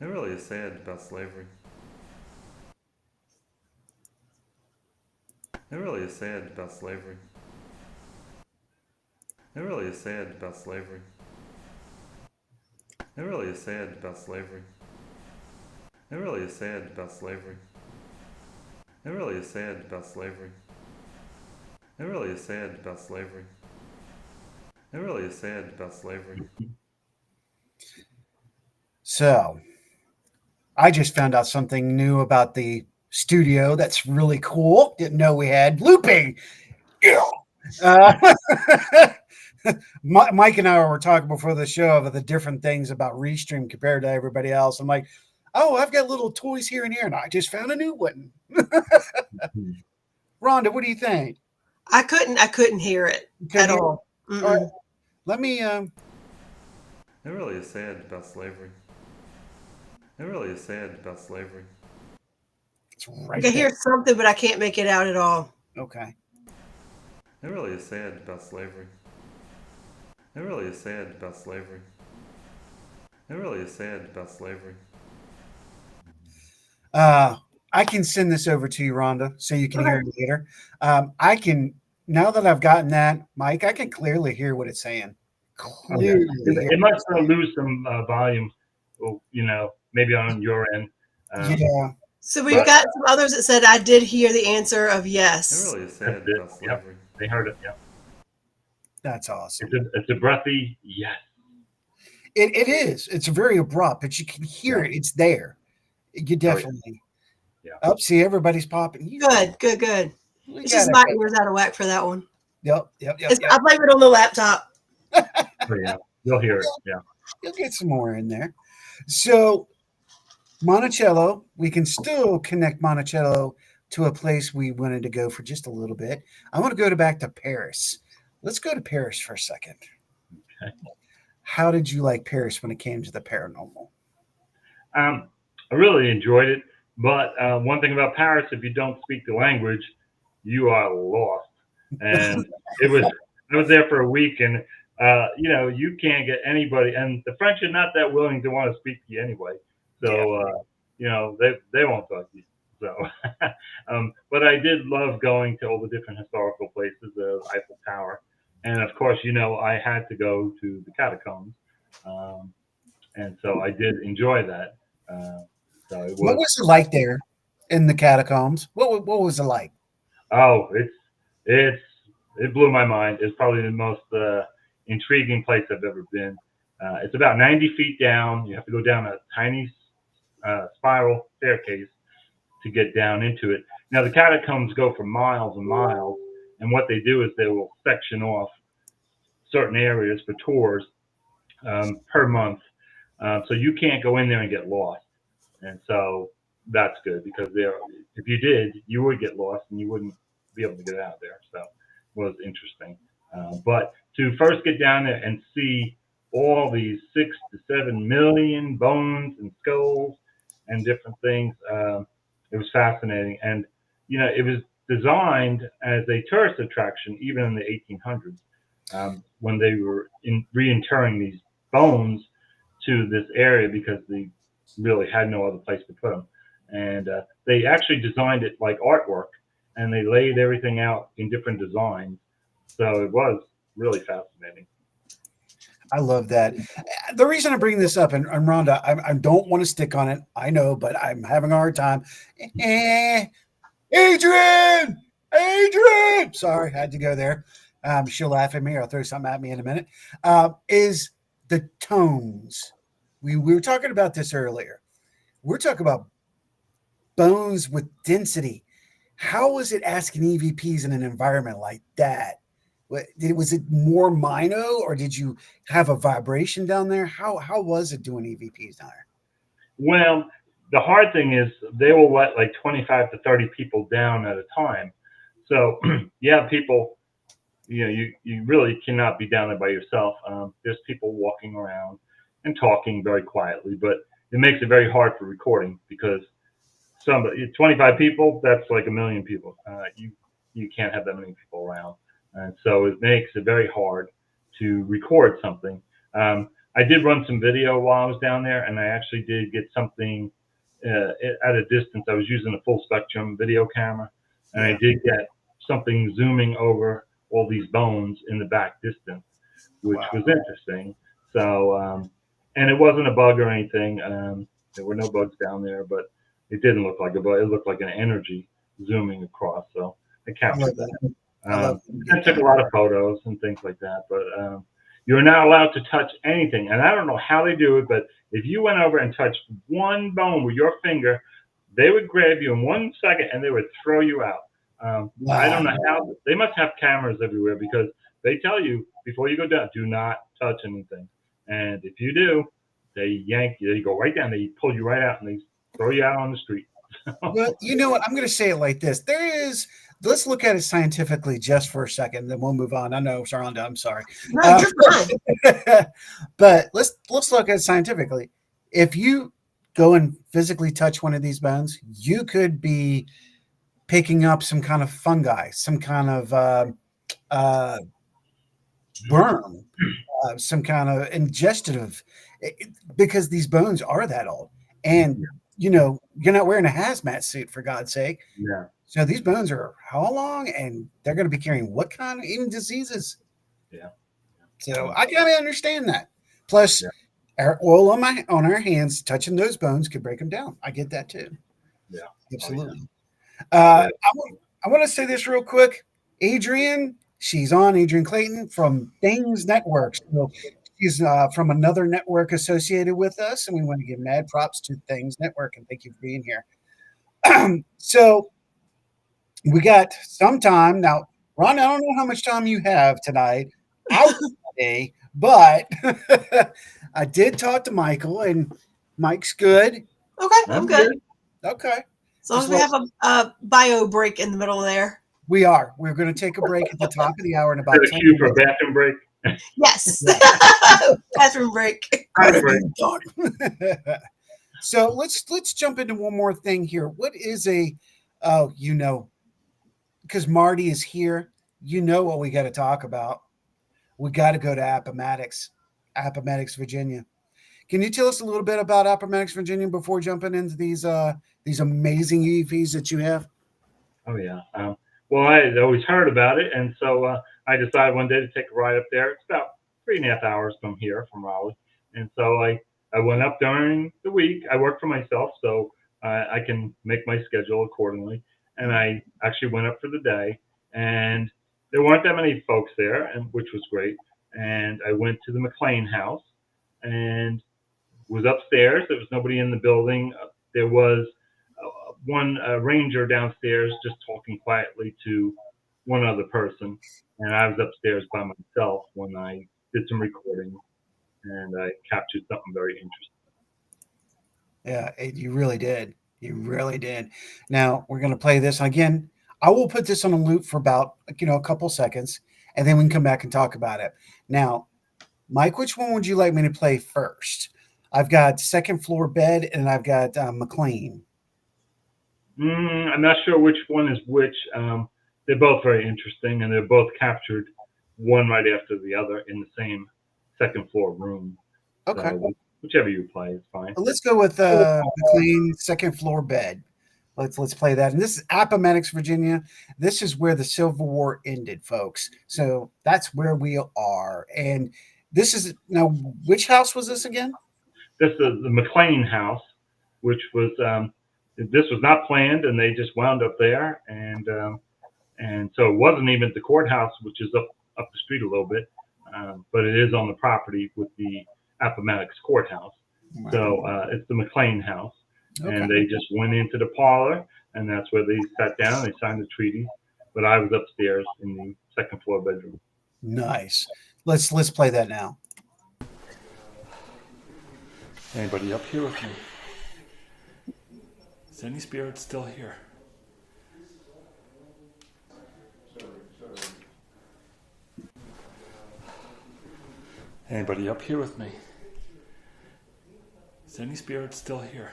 It really is sad about slavery. It really is sad about slavery. It really is sad about slavery. It really is sad about slavery. It really is sad about slavery. It really is sad about slavery. It really is sad about slavery. It really is sad about slavery. So I just found out something new about the studio that's really cool. Didn't know we had looping. Yeah. Mike and I were talking before the show of the different things about Restream compared to everybody else. I'm like, oh, I've got little toys here and here, and I just found a new one. Rhonda, what do you think? I couldn't hear it at all. All right. Let me. It really is sad about slavery. It really is sad about slavery. It's I right can there. hear something, but I can't make it out at all. Okay. It really is sad about slavery. It really is sad about slavery. It really is sad about slavery. I can send this over to you, Rhonda, so you can hear it later. I can, now that I've gotten that, Mike, I can clearly hear what it's saying. Clearly. It must lose some volume, you know, maybe on your end. Yeah. So we've got some others that said, I did hear the answer of yes. It really is sad about slavery. They heard it, yeah. That's awesome. It's a breathy yes. It is. It's very abrupt, but you can hear it. It's there. You definitely. Yeah. Oh, see, everybody's popping. Good. It's just my ears out of whack for that one. Yep. I blame it on the laptop. Oh, yeah, you'll hear it. Yeah. You'll get some more in there. So, Monticello, we can still connect Monticello to a place we wanted to go for just a little bit. I want to go back to Paris. Let's go to Paris for a second. Okay. How did you like Paris when it came to the paranormal? I really enjoyed it, but one thing about Paris, if you don't speak the language, you are lost. And I was there for a week, and you know, you can't get anybody, and the French are not that willing to want to speak to you anyway. So you know, they won't talk to you. So, but I did love going to all the different historical places, the Eiffel Tower, and of course, you know, I had to go to the catacombs, and so I did enjoy that. So what was it like there in the catacombs? What was it like? Oh, it blew my mind. It's probably the most intriguing place I've ever been. It's about 90 feet down. You have to go down a tiny spiral staircase to get down into it. Now the catacombs go for miles and miles, and what they do is they will section off certain areas for tours per month, so you can't go in there and get lost. And so that's good, because if you did, you would get lost and you wouldn't be able to get out of there. So it was interesting. But to first get down there and see all these 6 to 7 million bones and skulls and different things, it was fascinating. And, you know, it was designed as a tourist attraction, even in the 1800s, when they were reinterring these bones to this area, because they really had no other place to put them. And they actually designed it like artwork, and they laid everything out in different designs. So it was really fascinating. I love that. The reason I bring this up, and Rhonda, I don't want to stick on it, I know, but I'm having a hard time. Adrian! Sorry, I had to go there. She'll laugh at me or throw something at me in a minute. Is the tones. We were talking about this earlier. We're talking about bones with density. How was it asking EVPs in an environment like that? Was it more mono, or did you have a vibration down there? How was it doing EVPs down there? Well, the hard thing is they will let like 25 to 30 people down at a time. So you have people, you know, you really cannot be down there by yourself. There's people walking around and talking very quietly, but it makes it very hard for recording, because 25 people, that's like a million people. You you can't have that many people around, and so it makes it very hard to record something. I did run some video while I was down there, and I actually did get something at a distance. I was using a full spectrum video camera, and I did get something zooming over all these bones in the back distance, which was interesting. So, and it wasn't a bug or anything. There were no bugs down there, but it didn't look like a bug. It looked like an energy zooming across. So I captured that. I took a lot of photos and things like that, but you're not allowed to touch anything. And I don't know how they do it, but if you went over and touched one bone with your finger, they would grab you in 1 second and they would throw you out. I don't know how. They must have cameras everywhere because they tell you before you go down, do not touch anything. And if you do, they yank you. They go right down. They pull you right out and they throw you out on the street. Well, you know what? I'm going to say it like this. Let's look at it scientifically just for a second, then we'll move on. I know, Sharonda, I'm sorry. No, you're fine. But let's look at it scientifically. If you go and physically touch one of these bones, you could be picking up some kind of fungi, some kind of worm, some kind of ingestive, because these bones are that old. And, you know, you're not wearing a hazmat suit, for God's sake. Yeah. So these bones are how long? And they're going to be carrying what kind of even diseases? Yeah. So I kind of understand that. Plus, our oil on our hands, touching those bones could break them down. I get that too. Yeah. Absolutely. I want to say this real quick. Adrian, she's on, Adrian Clayton from Things Network. So she's from another network associated with us, and we want to give mad props to Things Network, and thank you for being here. So we got some time now. Ron, I don't know how much time you have tonight out today, but I did talk to Michael, and Mike's good. Okay, I'm good. Okay. As long as we have a bio break in the middle there. We're going to take a break at the top of the hour in about Is there a 10 cue for a minutes. bathroom break? Yes. Bathroom break. So let's jump into one more thing here. What is because Marty is here, you know what we got to talk about. We got to go to Appomattox, Virginia. Can you tell us a little bit about Appomattox, Virginia, before jumping into these amazing UEVs that you have? Oh yeah. Well, I had always heard about it, and so I decided one day to take a ride up there. It's about 3.5 hours from here, from Raleigh, and so I went up during the week. I work for myself, so I can make my schedule accordingly. And I actually went up for the day, and there weren't that many folks there, and which was great. And I went to the McLean house, and was upstairs. There was nobody in the building. There was one ranger downstairs just talking quietly to one other person, and I was upstairs by myself when I did some recording, and I captured something very interesting. Yeah, you really did. You really did. Now we're going to play this again. I will put this on a loop for about a couple seconds, and then we can come back and talk about it. Now, Mike, which one would you like me to play first? I've got Second Floor Bed, and I've got McLean. I'm not sure which one is which. They're both very interesting, and they're both captured one right after the other in the same second floor room. Okay. So whichever you play is fine. Let's go with McLean Second Floor Bed. Let's play that. And this is Appomattox, Virginia. This is where the Civil War ended, folks. So that's where we are. And this is now, which house was this again? This is the McLean house, which was this was not planned, and they just wound up there, and so it wasn't even the courthouse, which is up the street a little bit, but it is on the property with the Appomattox courthouse. Wow. So it's the McLean house, and they just went into the parlor, and that's where they sat down. They signed the treaty, but I was upstairs in the second floor bedroom. Nice. Let's play that now. Anybody up here with me? Is any spirit still here? Anybody up here with me? Is any spirit still here?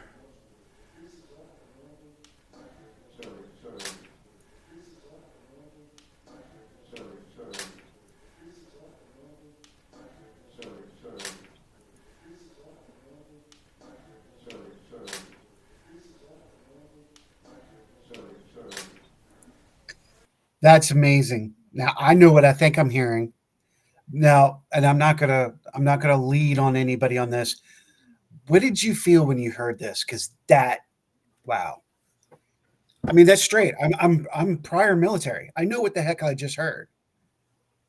That's amazing. Now I know what I think I'm hearing. Now, and I'm not gonna lead on anybody on this. What did you feel when you heard this? Because that, wow. I mean, that's straight. I'm prior military. I know what the heck I just heard.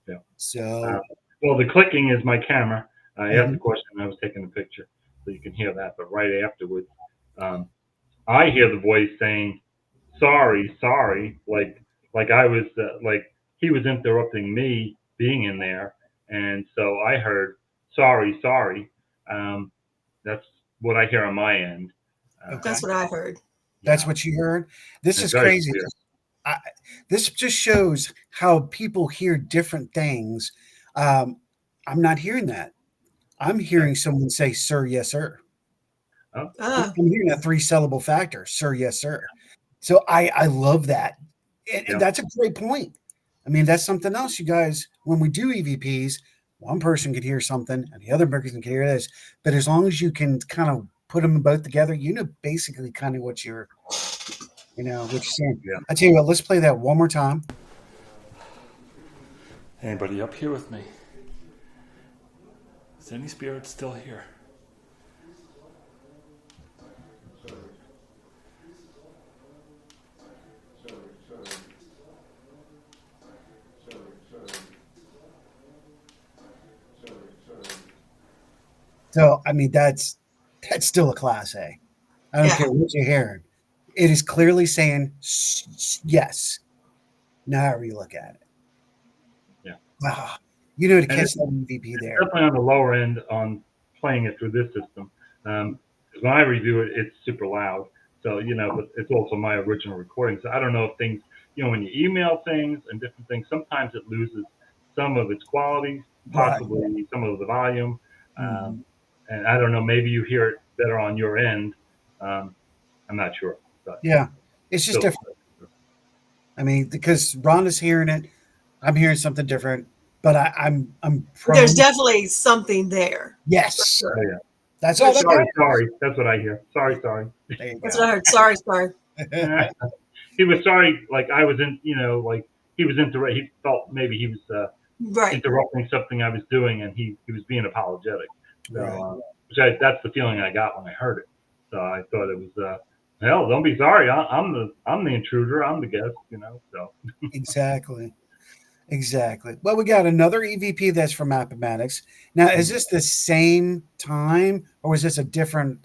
Yeah. So, Well, the clicking is my camera. I asked the Mhm. question and I was taking a picture, so you can hear that. But right afterwards, um, I hear the voice saying, "Sorry, sorry," like I was like he was interrupting me being in there, and so I heard, "Sorry, sorry." Um, that's what I hear on my end. Okay. That's what I heard. That's Yeah, what you heard. This and it's is very crazy. clear. I, this just shows how people hear different things. Um, I'm not hearing that. I'm hearing someone say, "Sir, yes, sir." Oh, Oh, I'm hearing a three-syllable factor, "Sir, yes, sir." So I love that, and yeah, that's a great point. I mean, that's something else, you guys. When we do EVPs, one person could hear something, and the other person can hear this. But as long as you can kind of put them both together, you know, basically kind of what you're saying. yeah. I tell you what, let's play that one more time. Anybody up here with me? Is any spirit still here? So I mean, that's still a class A. I don't yeah. care what you're hearing. It is clearly saying yes. Now, however you look at it. Yeah. Wow. You know, to And catch that MVP there. definitely on the lower end on playing it through this system. Because when I review it, it's super loud. So, but it's also my original recording. So I don't know if things, when you email things and different things, sometimes it loses some of its qualities, Right. possibly some of the volume. Mhm. And I don't know, maybe you hear it better on your end. Um, I'm not sure, but Yeah. It's just still. different. I mean, because Rhonda's hearing it, I'm hearing something different, but I'm There's prone. definitely something there. Yes. Oh, yeah. That's For all that sure. Sorry, matters. sorry. That's what I hear. Sorry, sorry. There you That's go. what I heard. Sorry, sorry. He was sorry, like I was in, like he was he felt maybe he was Right. interrupting something I was doing, and he was being apologetic. So, Right. that's the feeling I got when I heard it. So I thought it was, hell, don't be sorry. I'm the intruder. I'm the guest. So Exactly. Exactly. Well, we got another EVP that's from Appomattox. Now, is this the same time or was this a different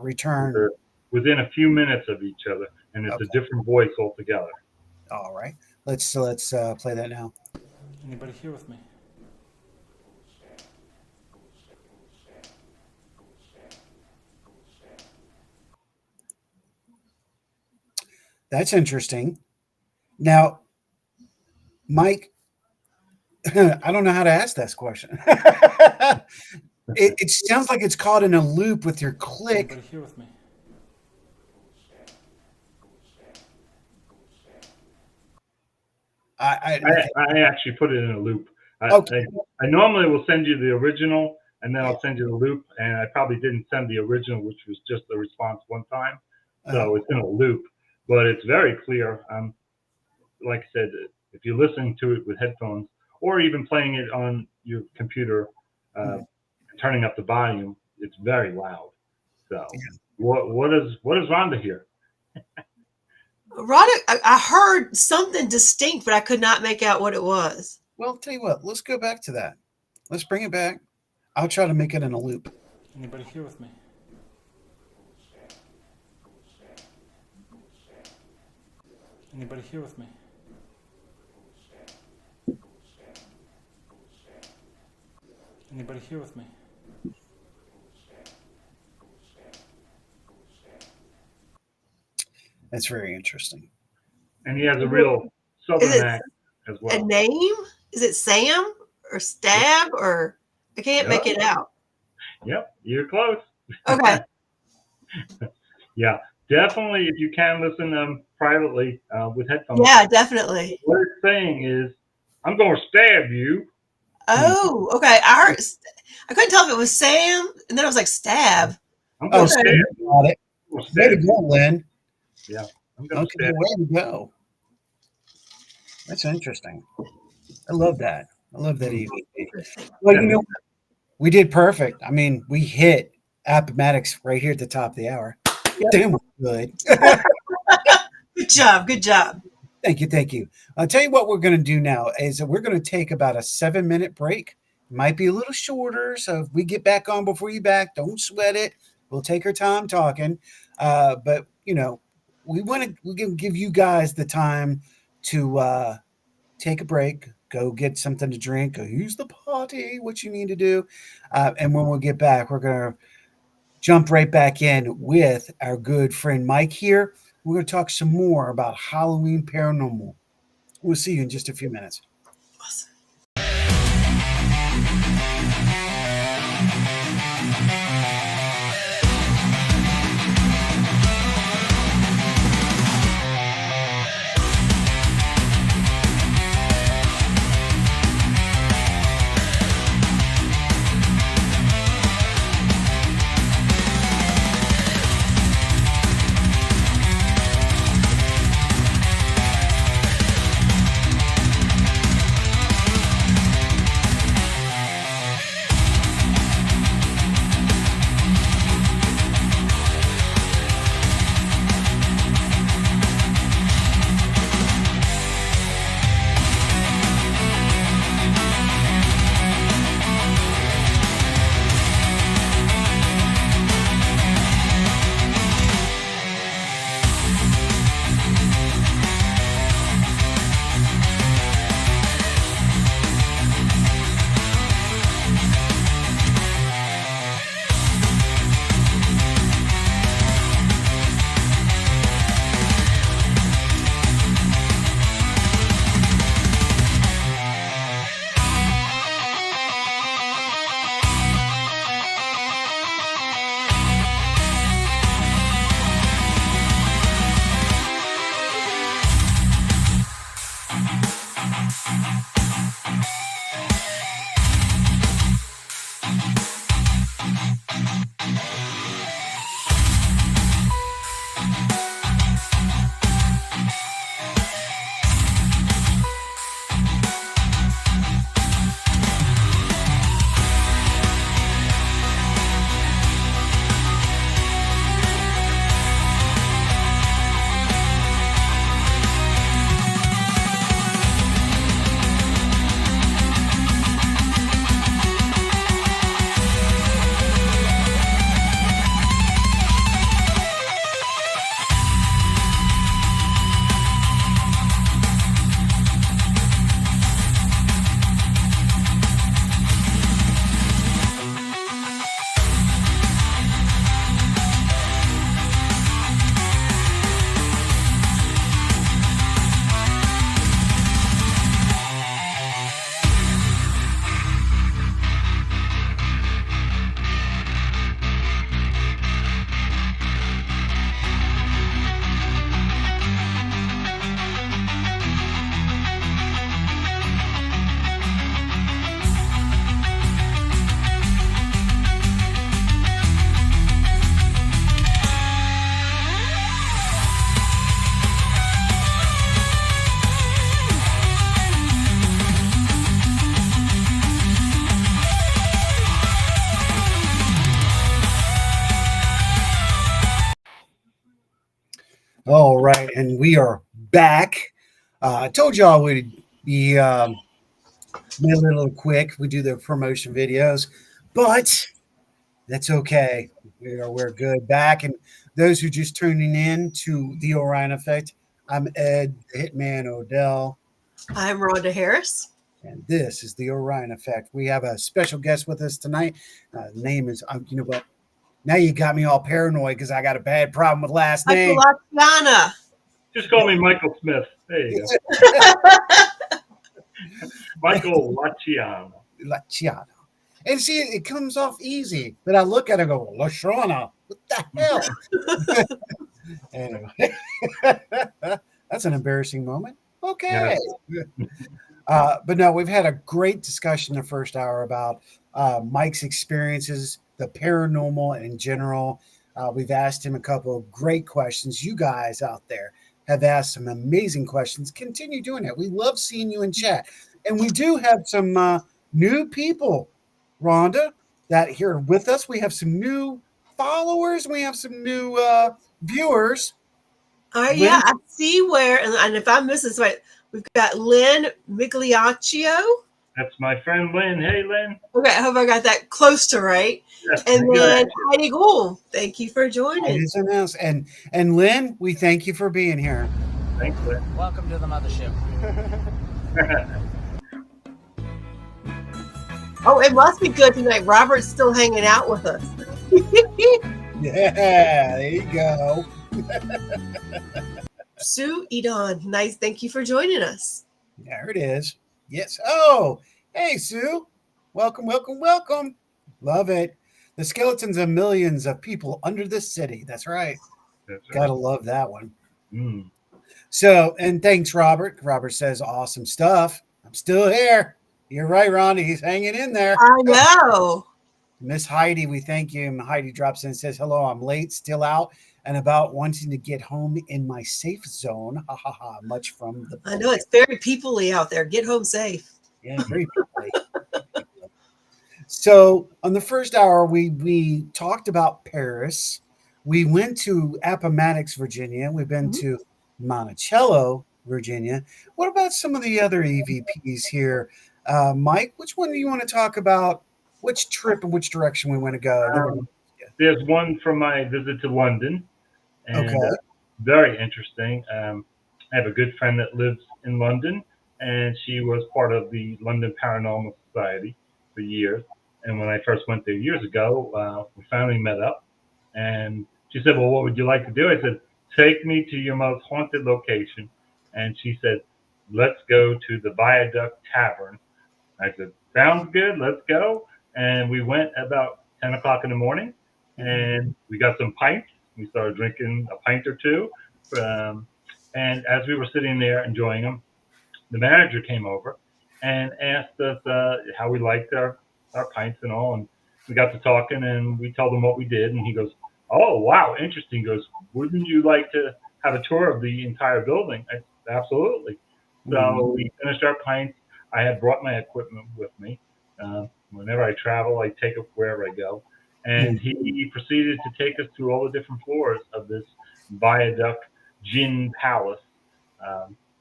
return? they're within a few minutes of each other, and it's a Okay. different voice altogether. All right. Let's play that now. Anybody here with me? That's interesting. Now, Mike, I don't know how to ask this question. It sounds like it's caught in a loop with your click. Anybody here with me? Okay. I actually put it in a loop. Okay. I normally will send you the original, and then I'll send you the loop. And I probably didn't send the original, which was just the response one time. So it's in a loop, but it's very clear. Like I said, if you're listening to it with headphones or even playing it on your computer, turning up the volume, it's very loud. So what is Rhonda here? Rhonda, I heard something distinct, but I could not make out what it was. Well, tell you what, let's go back to that. Let's bring it back. I'll try to make it in a loop. Anybody here with me? Anybody here with me? Anybody here with me? That's very interesting. And he has a real southern Is it accent as a well. name? Is it Sam or Stab or I can't make it out. Yep, you're close. Okay. Yeah, definitely. If you can listen privately with headphones. Yeah, definitely. What it's saying is, "I'm going to stab you." Oh, okay. I couldn't tell if it was Sam, and then I was like, Stab. I'm going to so stab you you. got it. I'm gonna Way to stab go, you. Lynn. Yeah, I'm going to Okay, stab you. way to go. That's interesting. I love that. I love that EVP. Interesting. Well, we did perfect. I mean, we hit Appomattox right here at the top of the hour. Yep. Damn, we're good. Good job. Good job. Thank you. Thank you. I'll tell you what we're going to do now is that we're going to take about a 7-minute break. It might be a little shorter. So if we get back on before you back, don't sweat it. We'll take our time talking. But, we can give you guys the time to take a break, go get something to drink, go use the potty, what you need to do. And when we get back, we're going to jump right back in with our good friend Mike here. We're going to talk some more about Halloween paranormal. We'll see you in just a few minutes. Awesome. All right, and we are back. I told y'all we'd be made a little quick. We do the promotion videos, but that's okay. We're good back. And those who just tuning in to the Orion Effect, I'm Ed, the Hitman Odell, I'm Rhonda Harris. and this is the Orion Effect. We have a special guest with us tonight. Name is, you know what? Now you got me all paranoid because I got a bad problem with last name. Michael LaChaina. Just call me Michael Smith. There you go. Michael LaChaina. LaChaina. And see, it comes off easy, but I look at it and go, LaShauna, what the hell? Anyway, that's an embarrassing moment. Okay. But no, we've had a great discussion the first hour about Mike's experiences, the paranormal in general. We've asked him a couple of great questions. You guys out there, have asked some amazing questions. Continue doing that. We love seeing you in chat. And we do have some new people, Rhonda, that here with us. We have some new followers. We have some new viewers. Yeah, Lynn? I see where, and if I miss this right, we've got Lynn Migliaccio. That's my friend Lynn. Hey, Lynn. Okay, I hope I got that close to right. Yes, And good. then Heidi Gould, thank you for joining. And Lynn, we thank you for being here. Thanks, Lynn. Welcome to the mothership. Oh, it must be good tonight. Robert's still hanging out with us. Yeah, there you go. Sue Edon, nice. Thank you for joining us. There it is. Yes. Oh, hey, Sue. Welcome, welcome, welcome. Love it. The skeletons of millions of people under the city. That's right. That's right. Gotta love that one. Mm. So, and thanks, Robert. Robert says, awesome stuff. I'm still here. You're right, Ronnie. He's hanging in there. I know. Miss Heidi, we thank you. And Heidi drops in and says, hello, I'm late, still out and about wanting to get home in my safe zone. Ha ha ha. Much from the. I know it's very people-y out there. Get home safe. Yeah, very people-y. So on the first hour, we talked about Paris. We went to Appomattox, Virginia. We've been to Monticello, Virginia. What about some of the other EVPs here? Mike, which one do you want to talk about? Which trip and which direction we want to go? There's one from my visit to London, and Okay. very interesting. I have a good friend that lives in London, and she was part of the London Paranormal Society for years. And when I first went there years ago, we finally met up, and she said, well, what would you like to do? I said, take me to your most haunted location. And she said, let's go to the Viaduct Tavern. I said, sounds good, let's go. And we went about 10 o'clock in the morning, and we got some pints. We started drinking a pint or two. And as we were sitting there enjoying them, the manager came over and asked us how we liked our pints and all. And we got to talking, and we told him what we did. And he goes, oh, wow, interesting. He goes, wouldn't you like to have a tour of the entire building? I said, absolutely. So we finished our pints. I had brought my equipment with me. Whenever I travel, I take it wherever I go. And he proceeded to take us through all the different floors of this Viaduct Gin Palace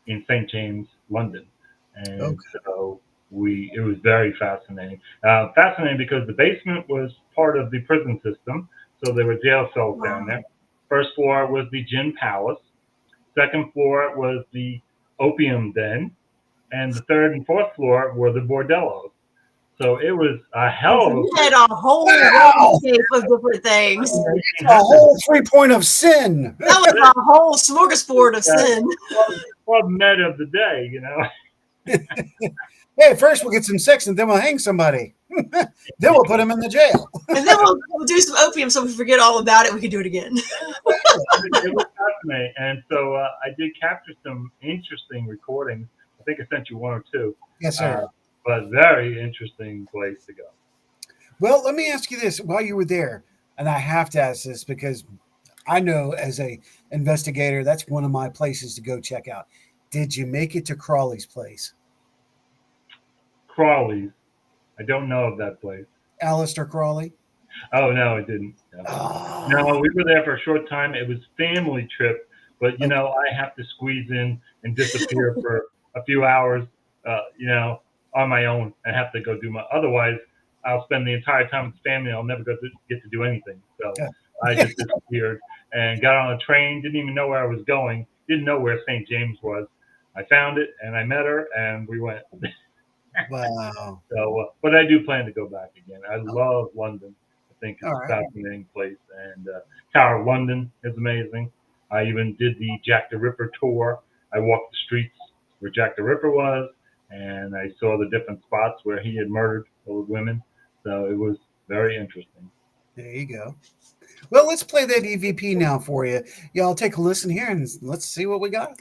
in St. James, London. And so it was very fascinating. Fascinating because the basement was part of the prison system. So there were jail cells down there. First floor was the Gin Palace. Second floor was the opium den. And the third and fourth floor were the bordellos. So it was a hell of a You had a whole landscape of different things. A whole 3 point of sin. That was a whole smorgasbord of sin. Club Med of the day, you know. Hey, first we'll get some sex and then we'll hang somebody. Then we'll put him in the jail. And then we'll do some opium so we forget all about it. We can do it again. It was fascinating. And so I did capture some interesting recordings. I think I sent you one or two. Yes, sir. But very interesting place to go. Well, let me ask you this while you were there, and I have to ask this because I know as a investigator, that's one of my places to go check out. Did you make it to Crawley's place? Crawley's? I don't know of that place. Alistair Crawley? Oh, no, it didn't. No, we were there for a short time. It was family trip, but, you know, I have to squeeze in and disappear for a few hours, you know, on my own and have to go do otherwise I'll spend the entire time with the family. I'll never get to do anything. So I just disappeared and got on a train. Didn't even know where I was going. Didn't know where St. James was. I found it and I met her and we went. Wow. So, but I do plan to go back again. I love London. I think it's All a right. fascinating place. And Tower of London is amazing. I even did the Jack the Ripper tour. I walked the streets where Jack the Ripper was, and I saw the different spots where he had murdered old women. So it was very interesting. There you go. Well, let's play that EVP now for you. Y'all take a listen here and let's see what we got.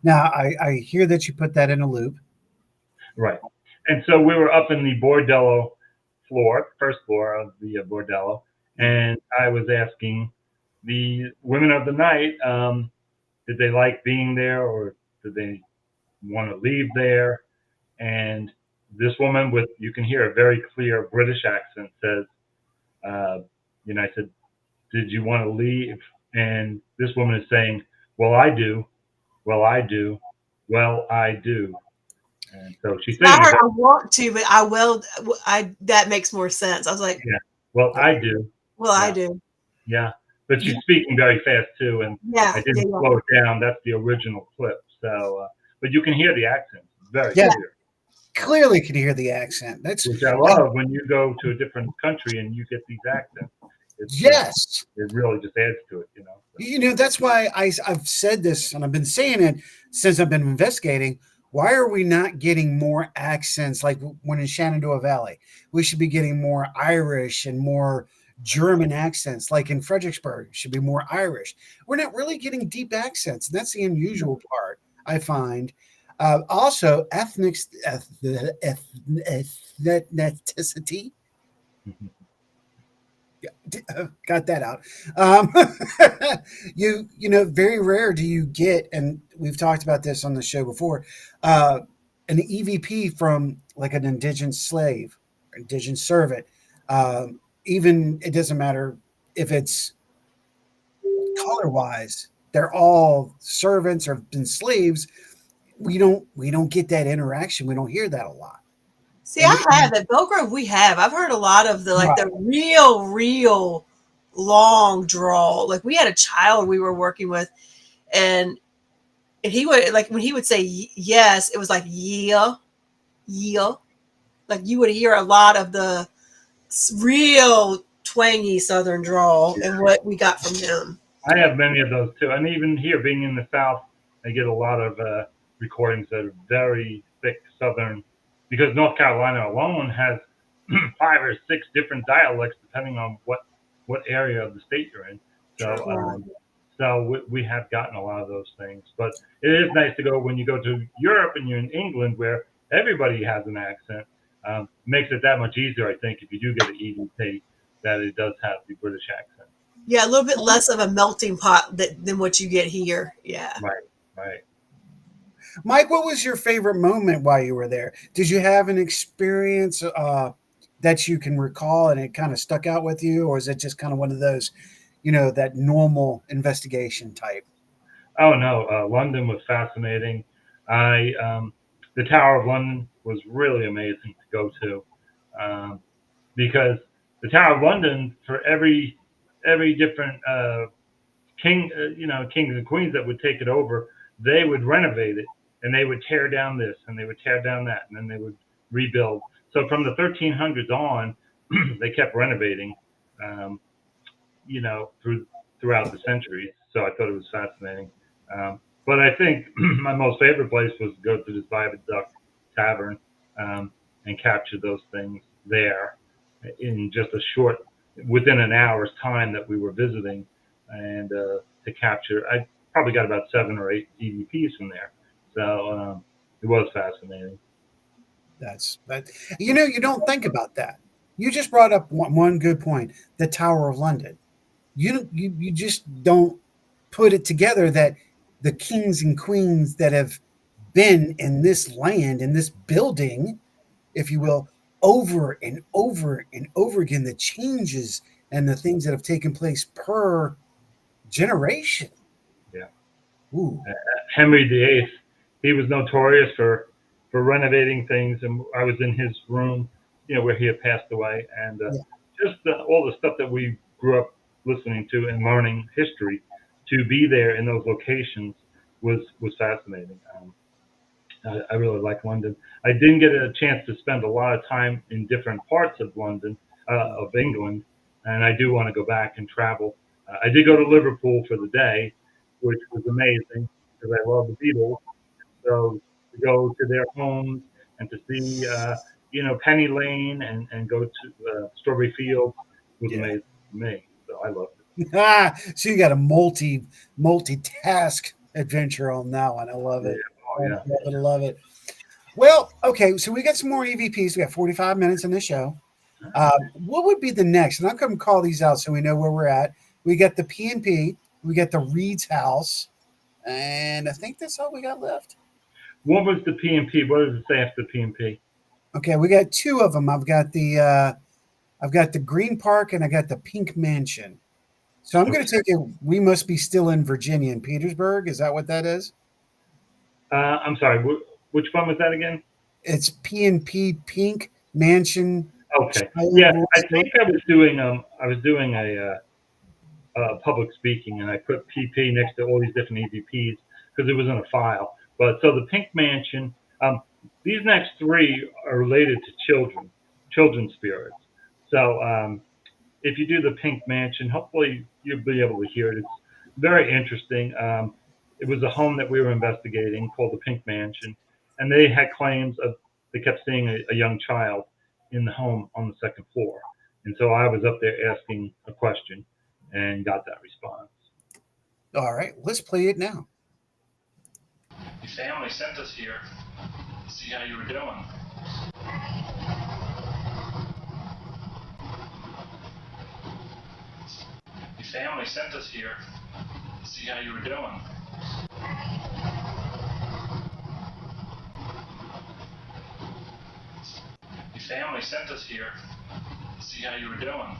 Now, I hear that you put that in a loop. Right. And so we were up in the bordello floor, first floor of the bordello, and I was asking the women of the night, did they like being there or did they want to leave there? And this woman with, you can hear a very clear British accent says, I said, did you want to leave? And this woman is saying, well, I do. Well, I do. Well, I do. And so she's I saying heard that, I want to, but I will. That makes more sense. I was like, yeah, well, I do. well, I Yeah. do. Yeah. But she's speaking very fast too. And Yeah, I didn't yeah. slow it down. That's the original clip. So, but you can hear the accent very Yeah. clear. Clearly can hear the accent. That's Which I love when you go to a different country and you get these accents. It's, yes. it really just adds to it, So. That's why I've said this and I've been saying it since I've been investigating. Why are we not getting more accents like when in Shenandoah Valley? We should be getting more Irish and more German accents, like in Fredericksburg, should be more Irish. We're not really getting deep accents, and that's the unusual part, I find. Also, ethnicity. Got that out. Um, very rare do you get, and we've talked about this on the show before, an EVP from like an indigenous slave, indigenous servant. Even it doesn't matter if it's color wise; they're all servants or been slaves. We don't get that interaction. We don't hear that a lot. See, I have at Belgrove. We have. I've heard a lot of the real long drawl. Like we had a child we were working with, and he would like when he would say yes, it was like yeah, yeah. Like you would hear a lot of the real twangy Southern drawl, and what we got from him. I have many of those too. And even here, being in the South, I get a lot of recordings that are very thick Southern, because North Carolina alone has 5 or 6 different dialects depending on what area of the state you're in. So we have gotten a lot of those things. But it is nice to go when you go to Europe and you're in England where everybody has an accent. Makes it that much easier, I think, if you do get an EVP, that it does have the British accent. Yeah, a little bit less of a melting pot than what you get here. Yeah. Right. Mike, what was your favorite moment while you were there? Did you have an experience that you can recall and it kind of stuck out with you, or is it just kind of one of those, that normal investigation type? Oh no, London was fascinating. The Tower of London was really amazing to go to, because the Tower of London, for every different kings and queens that would take it over, they would renovate it and they would tear down this and they would tear down that and then they would rebuild. So from the 1300s on, they kept renovating, throughout the centuries. So I thought it was fascinating. But I think my most favorite place was to go to this Viaduct Tavern and capture those things there in just within an hour's time that we were visiting, and to capture, I probably got about 7 or 8 EVPs from there. So it was fascinating. You don't think about that. You just brought up one good point: the Tower of London. You just don't put it together that the kings and queens that have been in this land, in this building, if you will, over and over and over again, the changes and the things that have taken place per generation. Yeah. Ooh. Henry VIII, he was notorious for renovating things, and I was in his room, where he had passed away, and just all the stuff that we grew up listening to and learning history, to be there in those locations was fascinating. I really like London. I didn't get a chance to spend a lot of time in different parts of London, of England, and I do want to go back and travel. I did go to Liverpool for the day, which was amazing because I love the Beatles. So to go to their homes and to see Penny Lane and go to Strawberry Fields was amazing to me. So I loved it. So you got a multitask adventure on that one. I love it. Oh, yeah. I love it. I love it. Well, okay, so we got some more EVPs. We got 45 minutes in this show. What would be the next? And I'm going to call these out so we know where we're at. We got the PNP. We got the Reed's house. And I think that's all we got left. What was the PNP? What does it say after PNP? Okay, we got two of them. I've got the Green Park and I got the Pink Mansion. So I'm going to take it. We must be still in Virginia in Petersburg. Is that what that is? I'm sorry. Which one was that again? It's PNP Pink Mansion. Okay. Yeah, I think I was doing a public speaking, and I put PP next to all these different EVPs because it was in a file. But so the Pink Mansion, these next three are related to children's spirits. So if you do the Pink Mansion, hopefully you'll be able to hear it. It's very interesting. It was a home that we were investigating called the Pink Mansion, and they had claims of they kept seeing a young child in the home on the second floor. And so I was up there asking a question and got that response. All right, let's play it now. Your family sent us here to see how you were doing. Your family sent us here to see how you were doing. Your family sent us here to see how you were doing.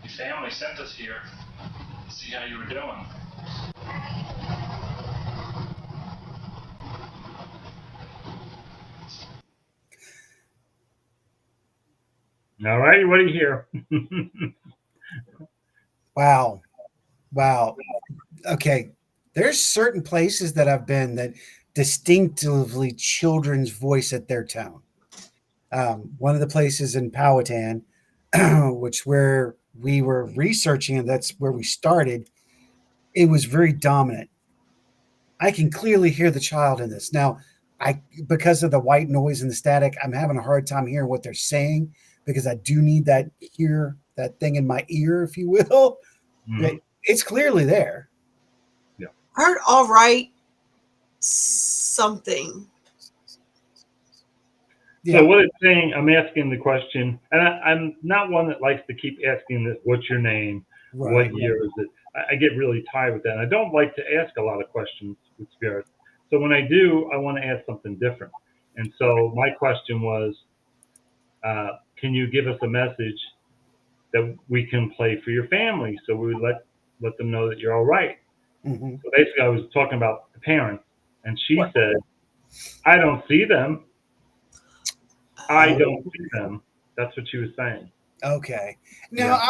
Your family sent us here to see how you were doing. All right, what do you hear? Wow. Okay, there's certain places that I've been that distinctively children's voice at their tone. One of the places in Powhatan, which where we were researching, and that's where we started, it was very dominant. I can clearly hear the child in this. Now, because of the white noise and the static, I'm having a hard time hearing what they're saying because I do need that thing in my ear, if you will. Mhm. It's clearly there. Yeah. I heard all right something. Yeah. So what it's saying, I'm asking the question, and I'm not one that likes to keep asking this, what's your name? Right. What year is it? I get really tired with that. And I don't like to ask a lot of questions with spirits. So when I do, I want to ask something different. And so my question was, can you give us a message that we can play for your family? So we would let them know that you're all right. Mhm. So basically I was talking about the parents, and she said, I don't see them. I don't see them. That's what she was saying. Okay. Now,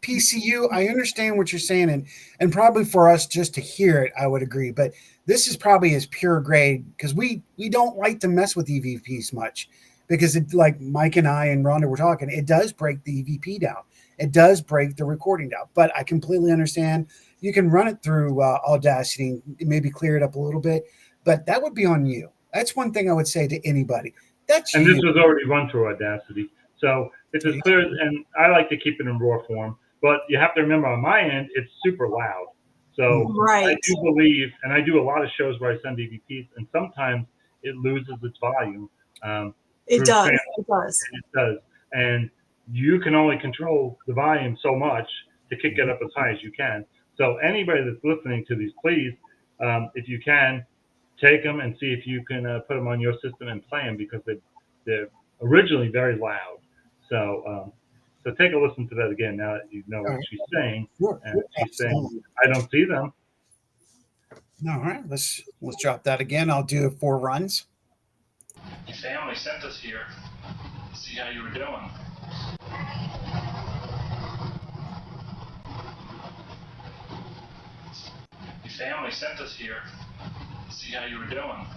PCU, I understand what you're saying, and probably for us just to hear it, I would agree. But this is probably as pure grade because we don't like to mess with EVPs much because it, like Mike and I and Rhonda were talking, it does break the EVP down. It does break the recording down. But I completely understand. You can run it through Audacity and maybe clear it up a little bit, but that would be on you. That's one thing I would say to anybody. That's And you. this was already run through Audacity. So it's as clear as, and I like to keep it in raw form, but you have to remember on my end, it's super loud. So Right. I do believe, and I do a lot of shows where I send EVPs, and sometimes it loses its volume. It through does. trans- It does. It does. And you can only control the volume so much to kick it up as high as you can. So anybody that's listening to these, please, if you can, take them and see if you can put them on your system and play them because they're originally very loud. So so take a listen to that again now that you know what she's saying. Sure. And she's saying, I don't see them. All right, let's drop that again. I'll do 4 runs. Your family sent us here to see how you were doing. Your family sent us here to see how you were doing.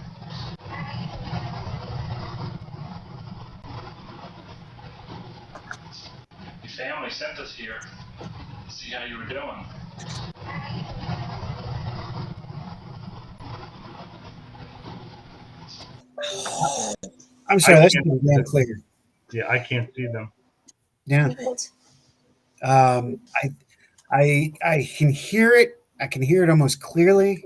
Your family sent us here to see how you were doing. I'm sorry, that's can't pretty see damn them. clear. Yeah, I can't see them. Yeah. I can hear it. I can hear it almost clearly,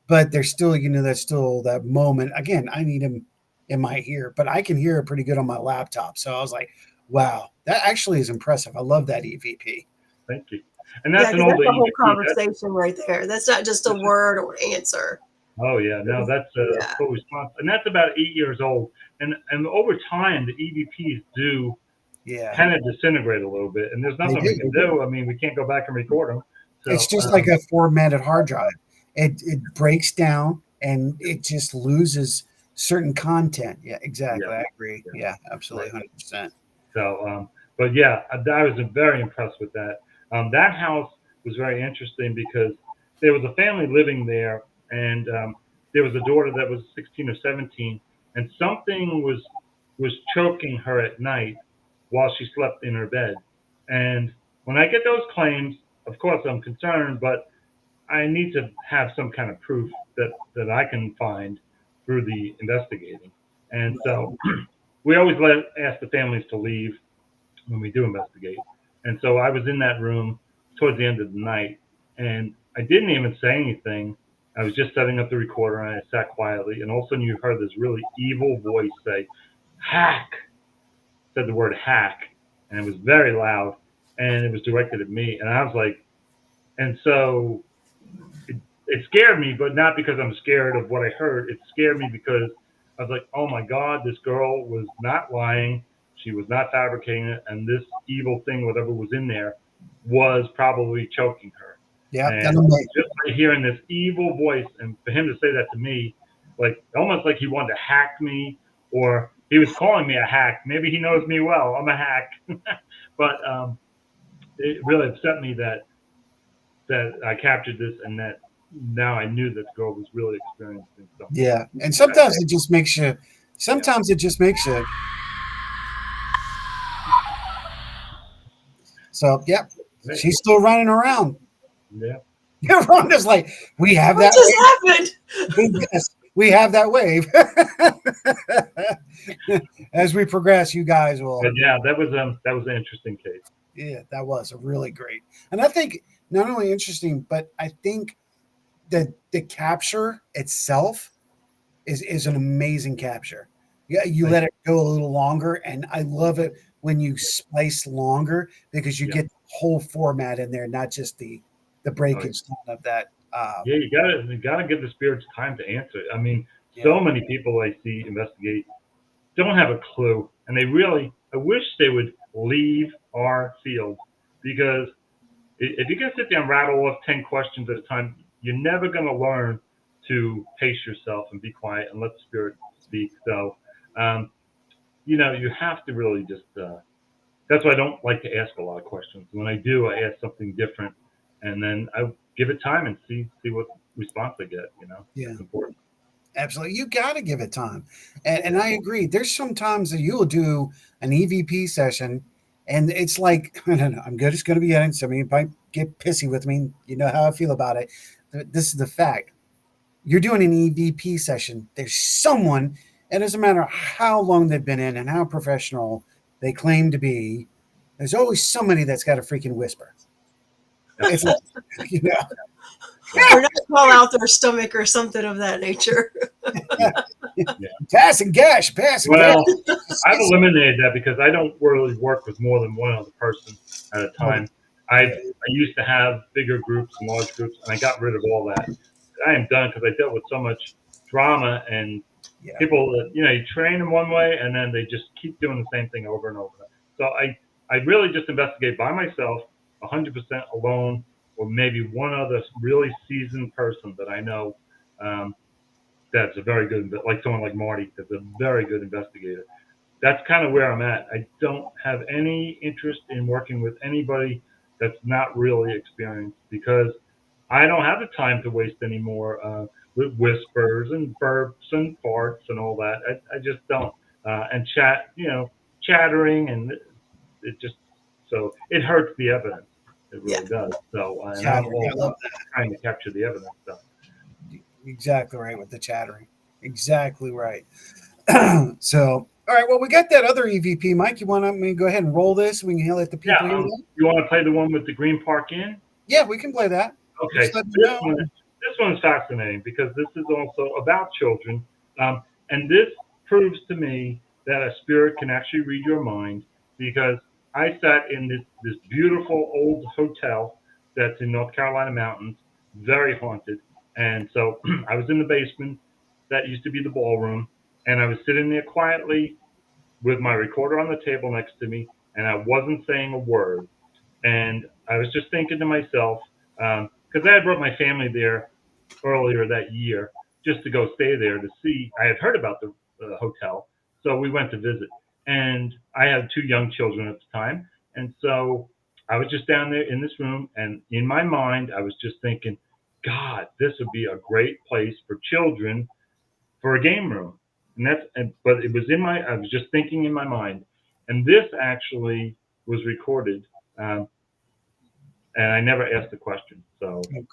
but there's still, that's still that moment. Again, I need him in my ear, but I can hear it pretty good on my laptop. So I was like, wow, that actually is impressive. I love that EVP. Thank you. And Yeah, that's an because that's older the whole EVP. conversation right there. That's not just a word or an answer. Oh yeah, no, that's a Yeah. full response, and that's about 8 years old. And over time, the EVPs do Yeah, kind of disintegrate a little bit, and there's they nothing we do. can do. I mean, we can't go back and record them. It's So just like a formatted hard drive. It breaks down and it just loses certain content. Yeah, exactly. yeah, I agree. yeah, Yeah, absolutely, right. 100%. So, but yeah, I was very impressed with that. That house was very interesting because there was a family living there, and there was a daughter that was 16 or 17, and something was choking her at night while she slept in her bed. And when I get those claims, of course I'm concerned, but I need to have some kind of proof that I can find through the investigating. And so we always ask the families to leave when we do investigate. And so I was in that room towards the end of the night, and I didn't even say anything. I was just setting up the recorder, and I sat quietly, and all of a sudden you heard this really evil voice say, "Hack," said the word hack, and it was very loud, and it was directed at me. And I was like, and so it scared me, but not because I'm scared of what I heard. It scared me because I was like, oh my God, this girl was not lying. She was not fabricating it. And this evil thing, whatever was in there, was probably choking her. Yeah, And that'll make just by hearing this evil voice, and for him to say that to me, like almost like he wanted to hack me, or he was calling me a hack. Maybe he knows me well. I'm a hack. But it really upset me that I captured this, and that now I knew that the girl was really experiencing something. yeah. And sometimes it just makes you. Sometimes it just makes you. So, yep, she's still running around. Yeah. Rhonda's like, we have What that. just happened? Yes, we have that wave. As we progress, you guys will. But yeah, that was an interesting case. Yeah, that was a really great. And I think not only interesting, but I think that the capture itself is an amazing capture. Yeah, you let it go a little longer, and I love it when you splice longer because you get the whole format in there, not just the breakage of that. Yeah, you gotta give the spirits time to answer. I mean, so many people I see investigate don't have a clue, and they really. I wish they would leave our field, because if you can sit there and rattle off 10 questions at a time, you're never going to learn to pace yourself and be quiet and let the spirit speak. So, you have to really just. That's why I don't like to ask a lot of questions. When I do, I ask something different, and then I give it time and see what response I get. Yeah. It's important. Absolutely. You got to give it time. And I agree. There's some times that you'll do an EVP session and it's like, I don't know, I'm good. It's going to be editing. Some of you might get pissy with me. You know how I feel about it. This is the fact. You're doing an EVP session. There's someone, it doesn't matter how long they've been in and how professional they claim to be. There's always somebody that's got a freaking whisper. It's like, Or not crawl out their stomach or something of that nature. Passing gas. Well, I've eliminated that because I don't really work with more than one other person at a time. I used to have bigger groups and large groups, and I got rid of all that. I am done because I dealt with so much drama and people that you train them one way and then they just keep doing the same thing over and over. So I really just investigate by myself, 100% alone, or maybe one other really seasoned person that I know that's a very good, like someone like Marty, that's a very good investigator. That's kind of where I'm at. I don't have any interest in working with anybody that's not really experienced, because I don't have the time to waste anymore with whispers and burps and farts and all that. I just don't. And chattering, and it just, so it hurts the evidence. It really does. So, and I'm all about trying to capture the evidence. So. Exactly right with the chattering. Exactly right. So, all right. Well, we got that other EVP, Mike. You want me to go ahead and roll this? We can let the Yeah. people hear that. You want to play the one with the Green Park Inn? Yeah, we can play that. Okay. Just let me This know. one, this one's fascinating because this is also about children, and this proves to me that a spirit can actually read your mind because I sat in this beautiful old hotel that's in North Carolina mountains, very haunted, and so I was in the basement that used to be the ballroom, and I was sitting there quietly with my recorder on the table next to me, and I wasn't saying a word. And I was just thinking to myself, because I had brought my family there earlier that year just to go stay there to see. I had heard about the hotel, so we went to visit. And I had two young children at the time, and so I was just down there in this room, and in my mind, I was just thinking, God, this would be a great place for children for a game room. But it was I was just thinking in my mind, and this actually was recorded. Um, and I never asked the question. So Okay.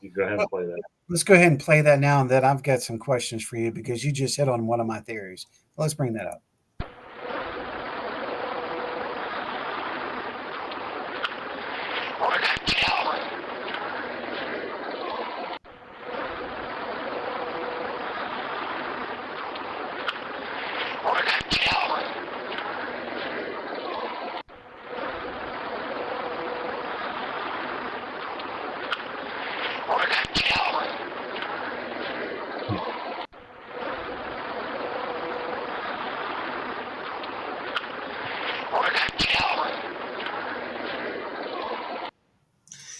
you go ahead Well, and play that. let's go ahead and play that now, and then I've got some questions for you because you just hit on one of my theories. Let's bring that up.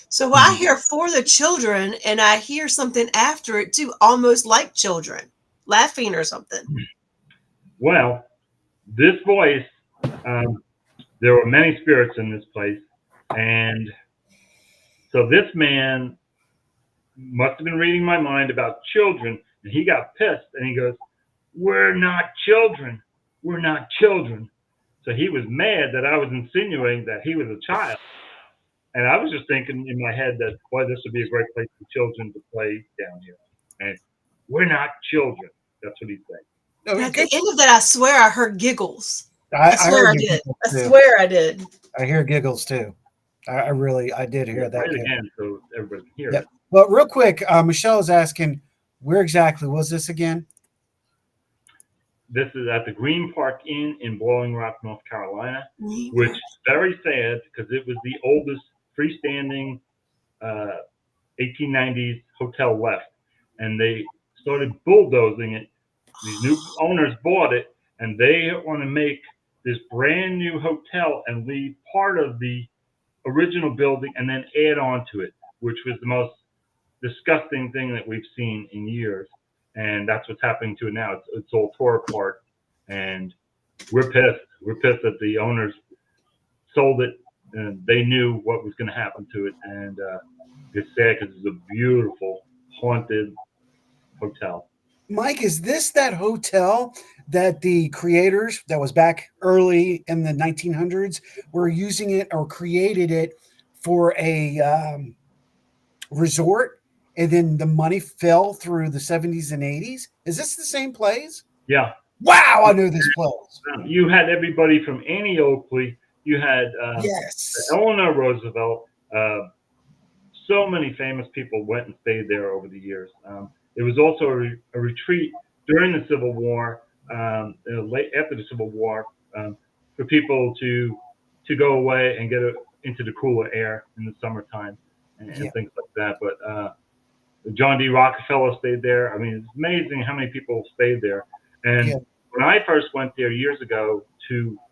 So I hear for the children, and I hear something after it too, almost like children laughing or something. Well, this voice, um, there were many spirits in this place. And so this man must have been reading my mind about children. And he got pissed and he goes, "We're not children. We're not children." So he was mad that I was insinuating that he was a child. And I was just thinking in my head that, boy, this would be a great place for children to play down here. And we're not children. That's what he'd say. No, At the end of that, I swear I heard giggles. I swear I heard you did. giggles I too. swear I did. I hear giggles too. I did hear that. Play it Too. again so everybody can hear Yep. it. Well, real quick, Michelle is asking, where exactly was this again? This is at the Green Park Inn in Blowing Rock, North Carolina, Green which Park. is very sad because it was the oldest freestanding 1890s hotel left. And they started bulldozing it. These new owners bought it, and they want to make this brand new hotel and leave part of the original building and then add on to it, which was the most disgusting thing that we've seen in years. And that's what's happening to it now. It's all tore apart, and we're pissed. We're pissed that the owners sold it, and they knew what was going to happen to it. And it's sad because it's a beautiful haunted hotel. Mike, is this that hotel that the creators that was back early in the 1900s were using it or created it for a resort, and then the money fell through the 70s and 80s? Is this the same place? Yeah. Wow, I know this place. You had everybody from Annie Oakley. You had Yes. Eleanor Roosevelt. So many famous people went and stayed there over the years. It was also a retreat during the Civil War, late after the Civil War, for people to go away and get into the cooler air in the summertime and things like that. But John D. Rockefeller stayed there. I mean, it's amazing how many people stayed there. And when I first went there years ago,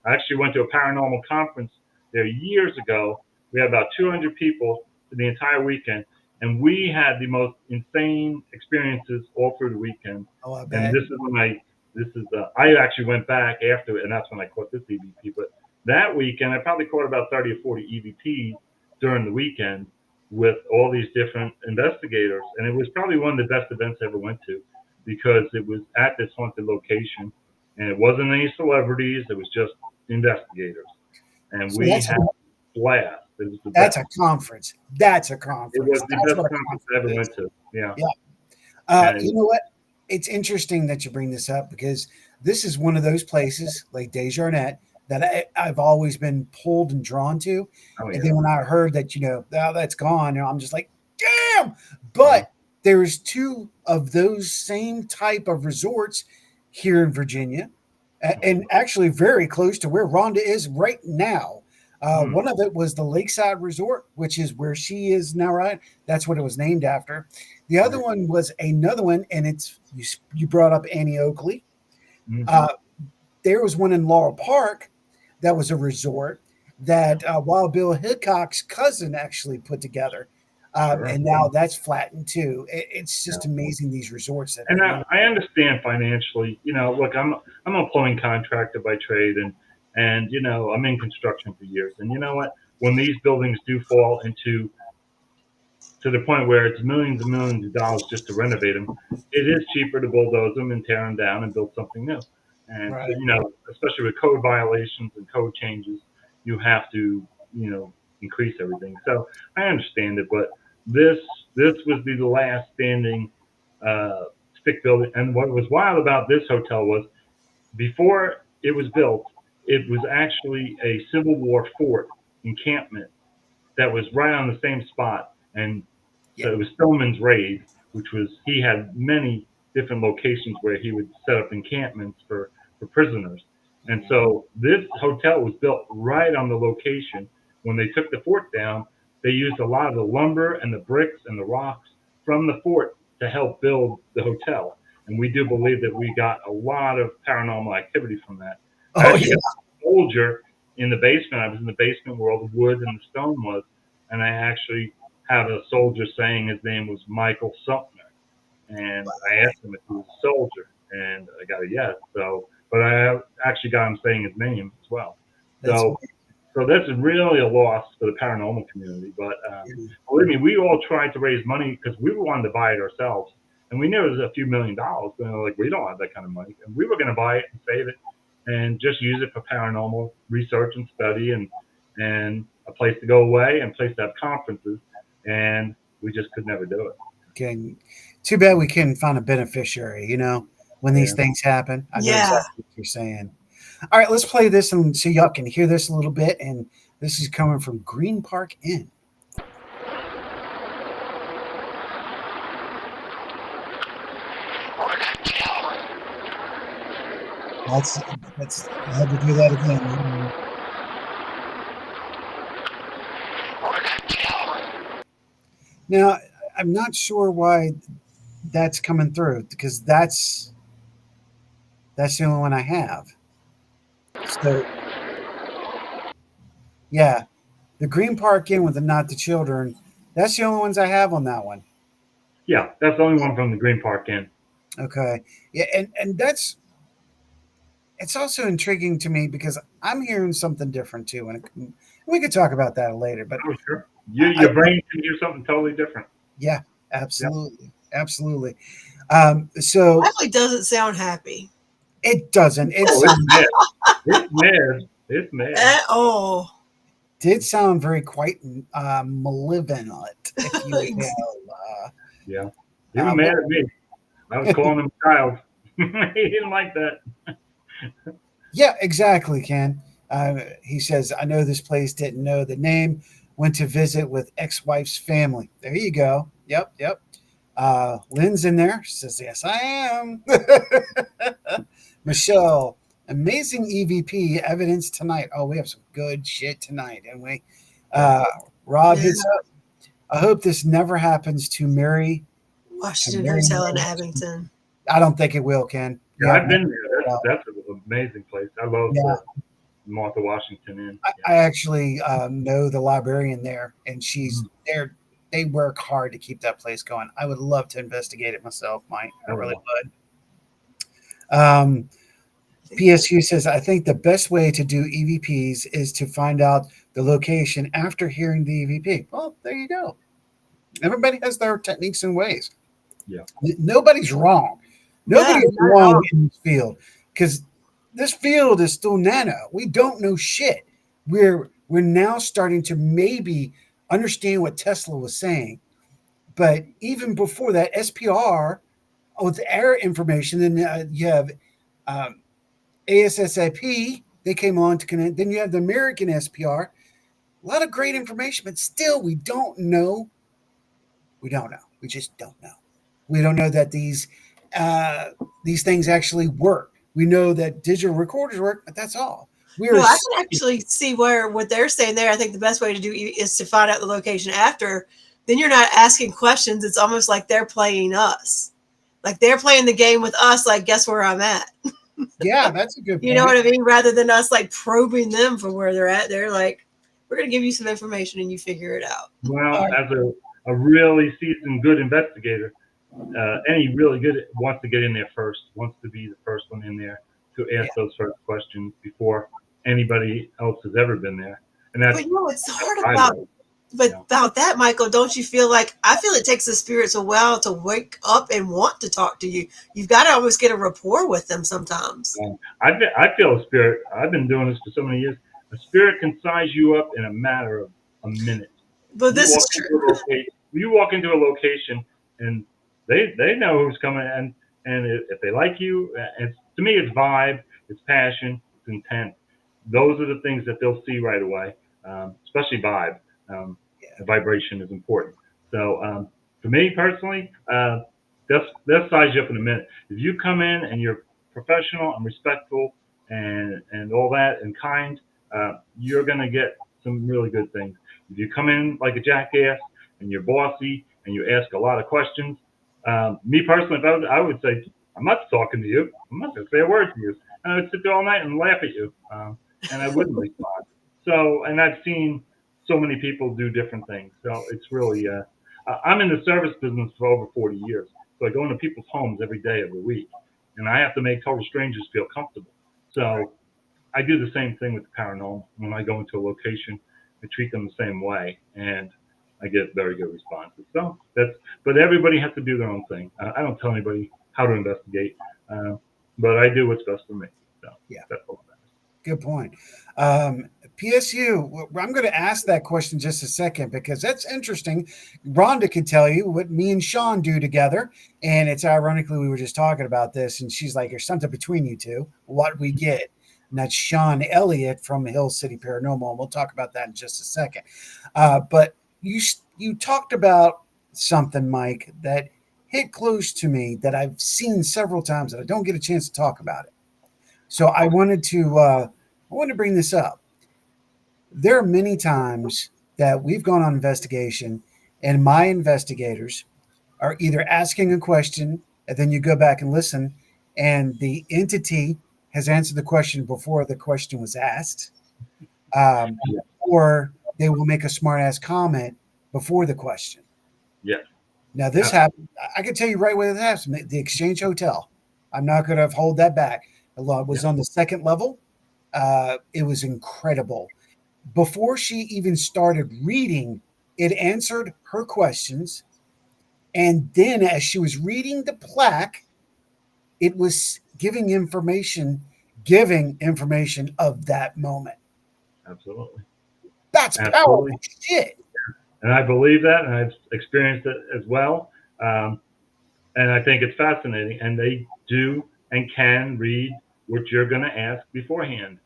I actually went to a paranormal conference there years ago. We had about 200 people for the entire weekend, and we had the most insane experiences all through the weekend. Oh, I And bet. this is when I actually went back after it, and that's when I caught this EVP. But that weekend, I probably caught about 30 or 40 EVPs during the weekend with all these different investigators. And it was probably one of the best events I ever went to because it was at this haunted location, and it wasn't any celebrities. It was just investigators. And So we that's had a blast. It was the That's best. a conference. That's a It conference. was the That's best what a conference I ever is. went to. Yeah. Yeah. And You know what? it's interesting that you bring this up because this is one of those places like Desjardins that I've always been pulled and drawn to. Oh And yeah. then when I heard that, now that's gone, I'm just like, damn. But there's two of those same type of resorts here in Virginia, and actually very close to where Rhonda is right now. One of it was the Lakeside Resort, which is where she is now, right? That's what it was named after. The other one was another one, and it's you brought up Annie Oakley. There was one in Laurel Park that was a resort that Wild Bill Hickok's cousin actually put together. And now that's flattened too. It's just amazing, these resorts. And I understand financially. Look, I'm a plumbing contractor by trade, and I'm in construction for years. And you know what? When these buildings do fall into to the point where it's millions and millions of dollars just to renovate them, it is cheaper to bulldoze them and tear them down and build something new. And Right. especially with code violations and code changes, you have to increase everything. So I understand it, but this was the last standing stick building. And what was wild about this hotel was before it was built, it was actually a Civil War fort encampment that was right on the same spot. And so it was Stillman's raid, which was he had many different locations where he would set up encampments for prisoners. And so this hotel was built right on the location. When they took the fort down, they used a lot of the lumber and the bricks and the rocks from the fort to help build the hotel. And we do believe that we got a lot of paranormal activity from that. I actually got a soldier in the basement. I was in the basement where all the wood and the stone was, and I actually have a soldier saying his name was Michael Sumter. And I asked him if he was a soldier, and I got a yes. So, but I actually got him saying his name as well. So that's really a loss for the paranormal community. But believe me, we all tried to raise money because we wanted to buy it ourselves, and we knew it was a few $1,000,000. Like, we don't have that kind of money, and we were going to buy it and save it, and just use it for paranormal research and study, and a place to go away, and a place to have conferences, and we just could never do it. Okay. Too bad we couldn't find a beneficiary, when these things happen. I know exactly what you're saying. All right, let's play this and so y'all can hear this a little bit. And this is coming from Green Park Inn. That's I had to do that again. Now, I'm not sure why that's coming through because that's the only one I have. So, yeah, the Green Park Inn with the Not the Children. That's the only ones I have on that one. Yeah, that's the only one from the Green Park Inn. Okay, yeah, and it's also intriguing to me because I'm hearing something different too, and we could talk about that later. But sure, your brain can hear something totally different. Yeah, absolutely, absolutely. So definitely doesn't sound happy. It doesn't. It's mad. It's mad. It's mad. At all. Did sound very quite malevolent, if you will. Yeah. He was mad at me. I was calling him a child. He didn't like that. Yeah, exactly, Ken. He says, I know this place, didn't know the name, went to visit with ex-wife's family. There you go. Yep. Lynn's in there. She says, yes, I am. Michelle, amazing EVP evidence tonight. Oh, we have some good shit tonight, don't we? Rob hits up. I hope this never happens to Mary. Washington Hotel in Abington. I don't think it will, Ken. Yeah, I've been there. That's an amazing place. I love Martha Washington Inn. I actually know the librarian there, and she's there. They work hard to keep that place going. I would love to investigate it myself, Mike. I really would. PSU says, I think the best way to do EVPs is to find out the location after hearing the EVP. Well, there you go. Everybody has their techniques and ways. Yeah. Nobody's wrong. Nobody's wrong in this field because this field is still nano. We don't know shit. We're now starting to maybe understand what Tesla was saying. But even before that, SPR with air information. Then you have ASSIP. They came on to connect. Then you have the American SPR. A lot of great information, but still, we don't know. We don't know. We just don't know. We don't know that these things actually work. We know that digital recorders work, but that's all. We No, are I can actually see what they're saying there. I think the best way to do is to find out the location after. Then you're not asking questions. It's almost like they're playing us. Like they're playing the game with us, like, guess where I'm at? yeah, that's a good You know point. what I mean? Rather than us like probing them for where they're at, they're like, we're going to give you some information and you figure it out. Well, as a really seasoned, good investigator, any really good wants to get in there first, wants to be the first one in there to ask those first questions before anybody else has ever been there. And that's But you know what's hard I about love. about that, Michael? Don't you feel like I feel it takes the spirits a while to wake up and want to talk to you? You've got to almost get a rapport with them sometimes. I feel a spirit. I've been doing this for so many years. A spirit can size you up in a matter of a minute. But this is true. You walk into a location and they know who's coming, and if they like you, it's, to me, it's vibe, it's passion, it's intent. Those are the things that they'll see right away, especially vibe. Vibration is important. So for me personally, they'll size you up in a minute. If you come in and you're professional and respectful and all that and kind, you're gonna get some really good things. If you come in like a jackass and you're bossy and you ask a lot of questions, me personally, I would say, I'm not talking to you. I'm not going to say a word to you. And I would sit there all night and laugh at you, and I wouldn't respond. So, and I've seen so many people do different things. So it's really, I'm in the service business for over 40 years. So I go into people's homes every day of the week, and I have to make total strangers feel comfortable. So I do the same thing with the paranormal. When I go into a location, I treat them the same way, and I get very good responses. So but everybody has to do their own thing. I don't tell anybody how to investigate, but I do what's best for me. So that's all that is. Good point. PSU, I'm going to ask that question just a second because that's interesting. Rhonda could tell you what me and Sean do together. And it's ironically, we were just talking about this, and she's like, there's something between you two, what we get. And that's Sean Elliott from Hill City Paranormal. And we'll talk about that in just a second. But you talked about something, Mike, that hit close to me that I've seen several times and I don't get a chance to talk about it. So I wanted to bring this up. There are many times that we've gone on investigation and my investigators are either asking a question and then you go back and listen and the entity has answered the question before the question was asked, or they will make a smart ass comment before the question. Yes. Now this happened. I can tell you right where this happened. The Exchange Hotel. I'm not going to hold that back. It was on the second level. It was incredible. Before she even started reading, it answered her questions. And then as she was reading the plaque, it was giving information of that moment. Absolutely. That's powerful shit. And I believe that, and I've experienced it as well. And I think it's fascinating. And they do and can read what you're going to ask beforehand.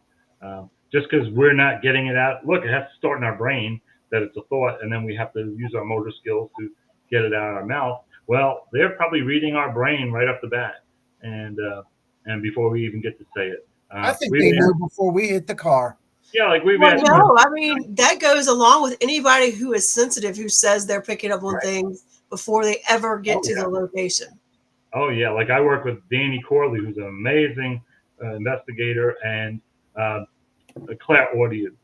Just because we're not getting it out. Look, it has to start in our brain that it's a thought, and then we have to use our motor skills to get it out of our mouth. Well, they're probably reading our brain right off the bat, and before we even get to say it. I think they know before we hit the car. Yeah, like we've Well, no, I mean, that goes along with anybody who is sensitive, who says they're picking up on things before they ever get to the location. Oh, yeah. Like I work with Danny Corley, who's an amazing investigator and a clairaudient.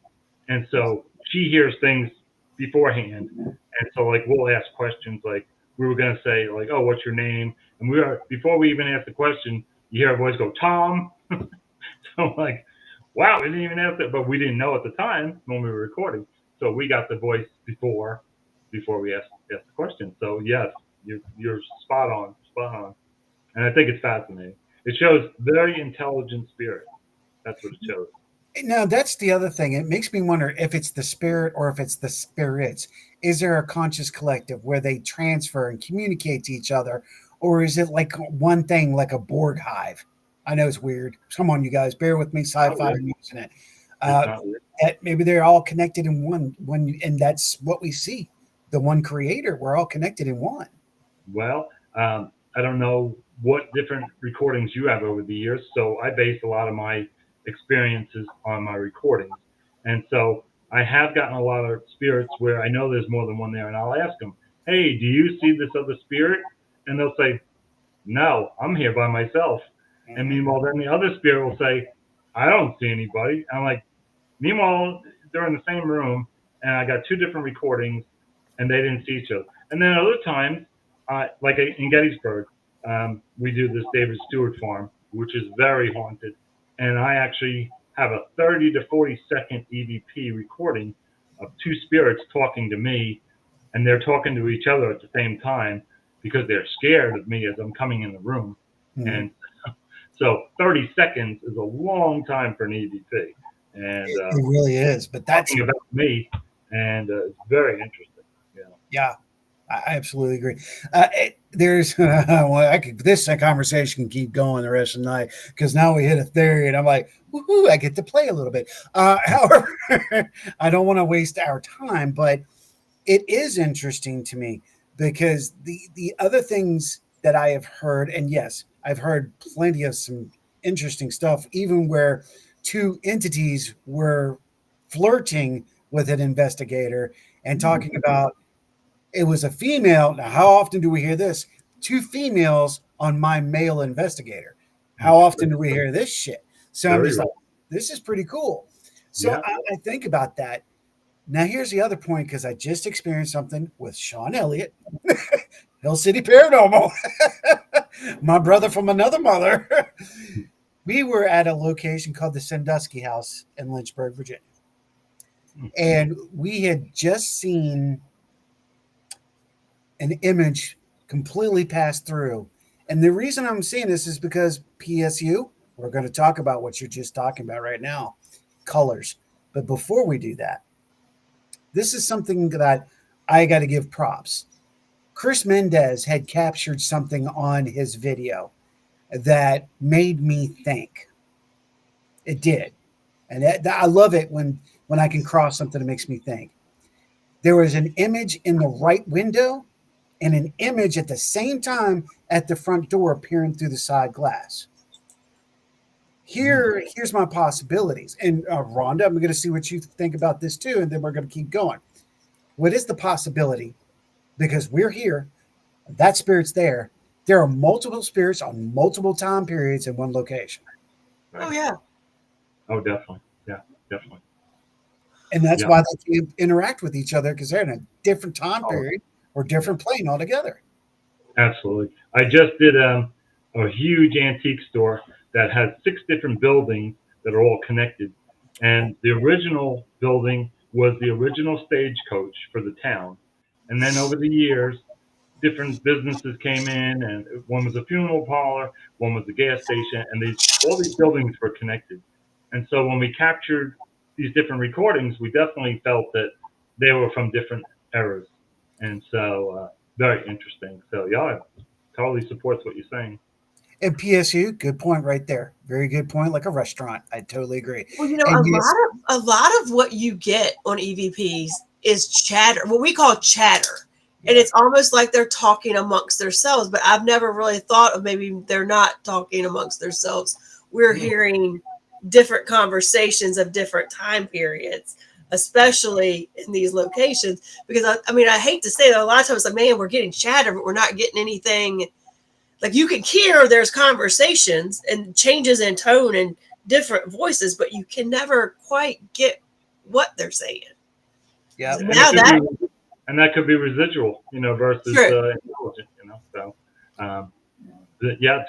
And so she hears things beforehand. And so, like, we'll ask questions like we were going to say, like, oh, what's your name? And before we even ask the question, you hear a voice go, Tom. So, like, wow, we didn't even ask that, but we didn't know at the time when we were recording. So we got the voice before we asked the question. So yes, you're spot on. And I think it's fascinating. It shows very intelligent spirit. That's what it shows. Now, that's the other thing. It makes me wonder if it's the spirit or if it's the spirits. Is there a conscious collective where they transfer and communicate to each other? or is it like one thing, like a Borg hive? I know it's weird. Come on, you guys, bear with me. Sci-fi, I'm using it. It's not weird. Maybe they're all connected in one, and that's what we see. The one creator. We're all connected in one. Well, I don't know what different recordings you have over the years, so I base a lot of my experiences on my recordings. And so I have gotten a lot of spirits where I know there's more than one there, and I'll ask them, hey, do you see this other spirit? And they'll say, no, I'm here by myself. And meanwhile, then the other spirit will say, I don't see anybody. And I'm like, meanwhile, they're in the same room, and I got two different recordings, and they didn't see each other. And then other times, like in Gettysburg, we do this David Stewart farm, which is very haunted. And I actually have a 30 to 40 second EVP recording of two spirits talking to me, and they're talking to each other at the same time because they're scared of me as I'm coming in the room. Mm-hmm. And so 30 seconds is a long time for an EVP. And it really is, but that's talking about me, and it's very interesting. Yeah, I absolutely agree. There's this conversation can keep going the rest of the night because now we hit a theory, and I'm like, woohoo! I get to play a little bit. However, I don't want to waste our time, but it is interesting to me because the other things that I have heard, and yes, I've heard plenty of some interesting stuff, even where two entities were flirting with an investigator and talking about it was a female. Now, how often do we hear this? Two females on my male investigator. How often do we hear this shit? So I'm just like, this is pretty cool. So I think about that. Now, here's the other point, because I just experienced something with Sean Elliott, Hill City Paranormal, my brother from another mother. We were at a location called the Sandusky House in Lynchburg, Virginia. And we had just seen an image completely pass through. And the reason I'm saying this is because PSU, we're going to talk about what you're just talking about right now, colors. But before we do that, this is something that I got to give props. Chris Mendez had captured something on his video that made me think. It did. And I love it when I can cross something that makes me think. There was an image in the right window and an image at the same time at the front door appearing through the side glass. Here's my possibilities. And Rhonda, I'm going to see what you think about this too, and then we're going to keep going. What is the possibility? Because we're here, that spirit's there. There are multiple spirits on multiple time periods in one location. Right. Oh, yeah. Oh, definitely. Yeah, definitely. And that's why they can interact with each other, because they're in a different time period or different plane altogether. Absolutely. I just did a huge antique store that has 6 different buildings that are all connected. And the original building was the original stagecoach for the town. And then over the years, different businesses came in, and one was a funeral parlor, one was a gas station, and all these buildings were connected. And so when we captured these different recordings, we definitely felt that they were from different eras. And so very interesting. So yeah, it totally supports what you're saying. And PSU, good point right there. Very good point. Like a restaurant. I totally agree. Well, you know, a lot of what you get on EVPs is chatter, what we call chatter. And it's almost like they're talking amongst themselves, but I've never really thought of maybe they're not talking amongst themselves. We're hearing different conversations of different time periods, especially in these locations. Because I mean, I hate to say that a lot of times, like, man, we're getting chatter, but we're not getting anything. Like, you can hear there's conversations and changes in tone and different voices, but you can never quite get what they're saying. Yeah. So now that. And that could be residual, versus intelligent, So, it's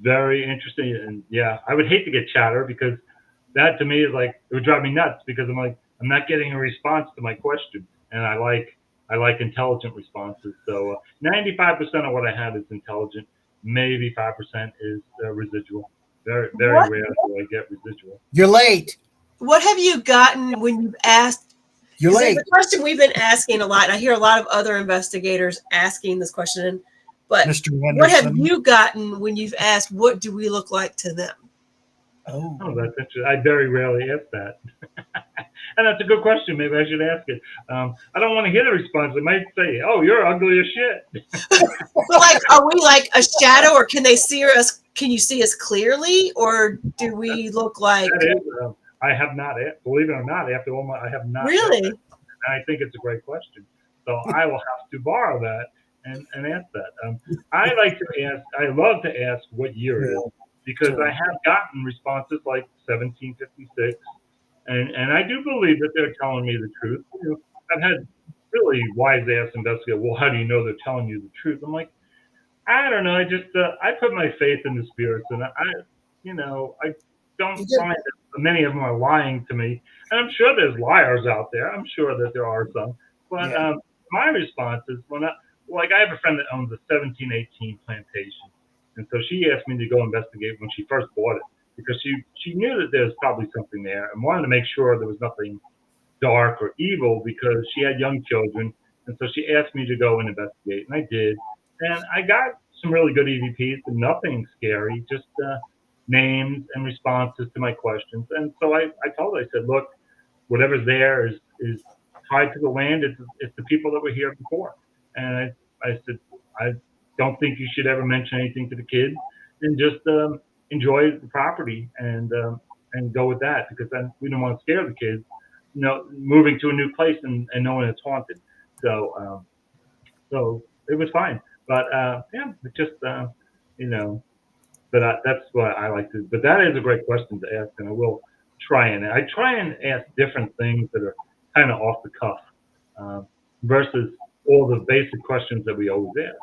very interesting. And yeah, I would hate to get chatter, because that to me is like, it would drive me nuts, because I'm like, I'm not getting a response to my question. And I like intelligent responses. So 95% of what I have is intelligent. Maybe 5% is residual. Very, very rare do I get residual. You're late. What have you gotten when you've asked? You're late. The question we've been asking a lot, and I hear a lot of other investigators asking this question, But Mr. what have Henderson. you gotten when you've asked, what do we look like to them? Oh, Oh, that's interesting. I very rarely ask that. And that's a good question. Maybe I should ask it. I don't want to hear the response. They might say, "Oh, you're ugly as shit." But like, are we like a shadow, or can they see us? Can you see us clearly, or do we look like That is, I have not, believe it or not, after all I have not. really? And I think it's a great question. So I will have to borrow that and ask that. I like to ask. I love to ask what year it is because I have gotten responses like 1756, and I do believe that they're telling me the truth. You know, I've had really wise ass investigators. Well, how do you know they're telling you the truth? I'm like, I don't know. I just I put my faith in the spirits, and I don't find that many of them are lying to me. And I'm sure there's liars out there. I'm sure that there are some. But my response is like I have a friend that owns a 1718 plantation, and so she asked me to go investigate when she first bought it because she knew that there was probably something there and wanted to make sure there was nothing dark or evil because she had young children. And so she asked me to go and investigate, and I did. And I got some really good EVPs, but nothing scary, just names and responses to my questions. And so I told her, I said, look, whatever's there is tied to the land. It's the people that were here before. And I said, I don't think you should ever mention anything to the kids, and just enjoy the property and go with that, because then we don't want to scare the kids. Moving to a new place and knowing it's haunted. So it was fine. But it just But that's what I like to. But that is a great question to ask, and I will try and ask different things that are kind of off the cuff versus all the basic questions that we always ask.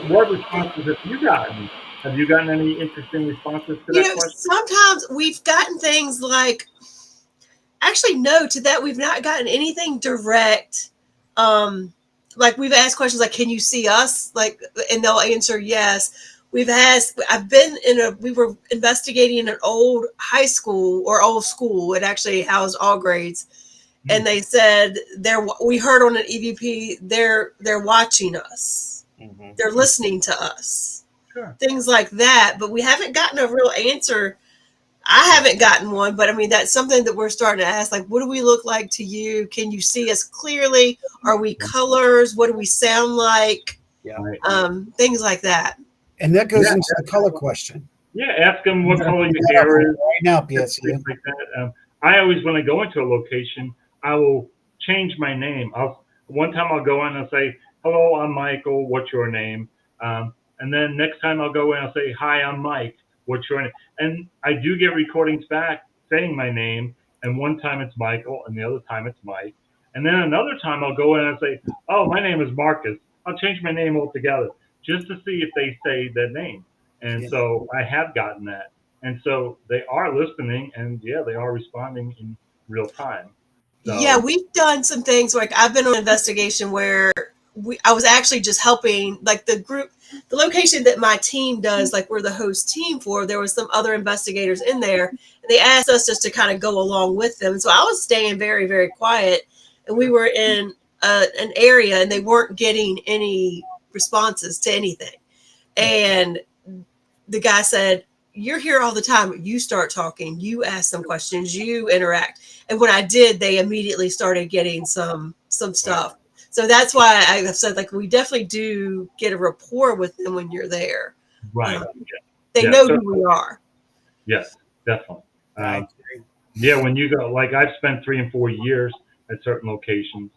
What responses have you gotten? Have you gotten any interesting responses to that question? Sometimes we've gotten things like, actually, no, to that we've not gotten anything direct. Like we've asked questions like, "Can you see us?" Like, and they'll answer yes. We were investigating in an old high school or old school. It actually housed all grades, and they said we heard on an EVP they're watching us. Mm-hmm. They're listening to us. Sure. Things like that, but we haven't gotten a real answer. I haven't gotten one, but I mean, that's something that we're starting to ask. Like, what do we look like to you? Can you see us clearly? Are we colors? What do we sound like? Yeah. Things like that. And that goes into the color question. Yeah, ask them what color your hair is. Right now, PSC. Things like that. I always, when I go into a location, I will change my name. One time I'll go in and say, "Hello, I'm Michael. What's your name?" And then next time I'll go in, I'll say, "Hi, I'm Mike. What's your name?" And I do get recordings back saying my name. And one time it's Michael, and the other time it's Mike. And then another time I'll go in and say, "Oh, my name is Marcus." I'll change my name altogether just to see if they say that name. And so I have gotten that. And so they are listening, and they are responding in real time. So, yeah, we've done some things. Like I've been on an investigation where I was actually just helping, like the location that my team does, like we're the host team for. There was some other investigators in there, and they asked us just to kind of go along with them. And so I was staying very, very quiet, and we were in an area, and they weren't getting any responses to anything. And the guy said, "You're here all the time. You start talking. You ask some questions. You interact." And when I did, they immediately started getting some stuff. So that's why I said, like, we definitely do get a rapport with them when you're there. Right. They know who we are. Yes, definitely. When you go, like I've spent 3 and 4 years at certain locations,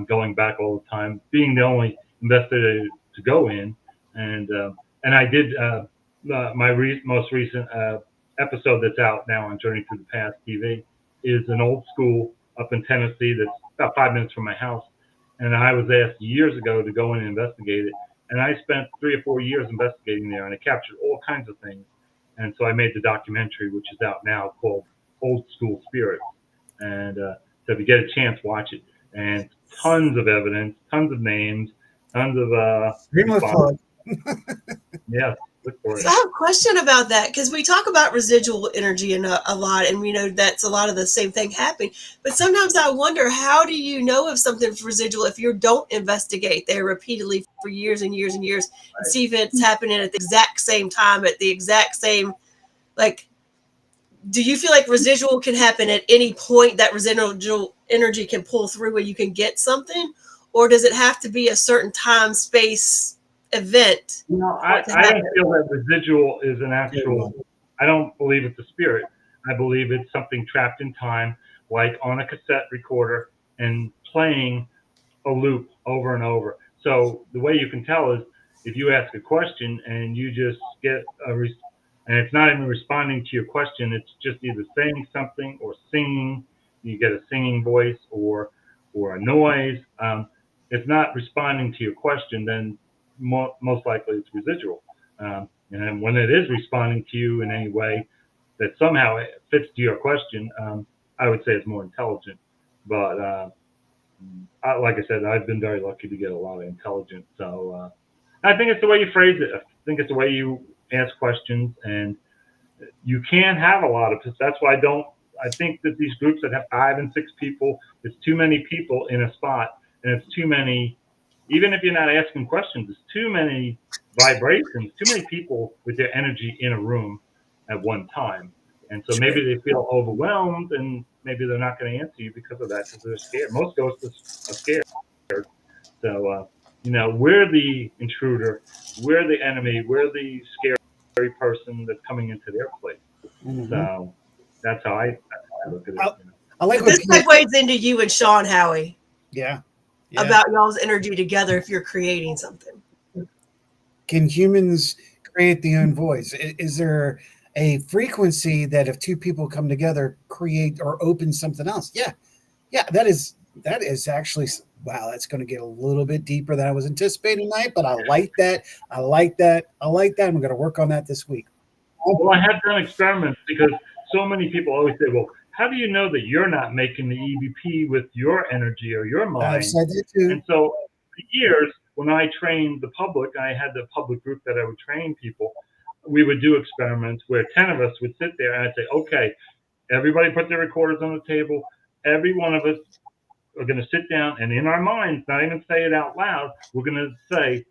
going back all the time, being the only investigator to go in, and I did my most recent episode that's out now on Journey Through the Past TV is an old school up in Tennessee that's about 5 minutes from my house. And I was asked years ago to go in and investigate it. And I spent 3 or 4 years investigating there, and I captured all kinds of things. And so I made the documentary, which is out now, called Old School Spirits. And so if you get a chance, watch it. And tons of evidence, tons of names, tons of Yes. Look for So it. I have a question about that because we talk about residual energy a lot, and we know that's a lot of the same thing happening. But sometimes I wonder, how do you know if something's residual if you don't investigate there repeatedly for years and years and years and see if it's happening at the exact same time, at the exact same, like, do you feel like residual can happen at any point that residual energy can pull through where you can get something? Or does it have to be a certain time, space, event You know, for it to I happen? don't feel that residual is an Good actual. one. I don't believe it's a spirit. I believe it's something trapped in time, like on a cassette recorder and playing a loop over and over. So the way you can tell is if you ask a question and you just get and it's not even responding to your question, it's just either saying something or singing. You get a singing voice or a noise. It's not responding to your question, then most likely it's residual. And when it is responding to you in any way that somehow it fits to your question, I would say it's more intelligent. But like I said, I've been very lucky to get a lot of intelligence. So I think it's the way you phrase it. I think it's the way you ask questions, and you can have a lot of. That's why I think that these groups that have 5 and 6 people, it's too many people in a spot, and it's too many. Even if you're not asking questions, it's too many vibrations, too many people with their energy in a room at one time. And so maybe they feel overwhelmed, and maybe they're not going to answer you because of that, because they're scared. Most ghosts are scared. So, we're the intruder, we're the enemy, we're the scary person that's coming into their place. Mhm. So that's how I look at it. I like what This segues into you and Sean Howie yeah. about y'all's energy together if you're creating something. Can humans create their own voice? Is there a frequency that if two people come together, create or open something else? Yeah. That is actually, wow. That's going to get a little bit deeper than I was anticipating tonight, but I like that. I like that. I'm going to work on that this week. Well, I have done experiments because so many people always say, well, how do you know that you're not making the EVP with your energy or your mind? I've said that too. And so for years, when I trained the public, I had the public group that I would train people. We would do experiments where 10 of us would sit there and I'd say, okay, everybody put their recorders on the table. Every one of us are going to sit down and in our minds, not even say it out loud, we're going to say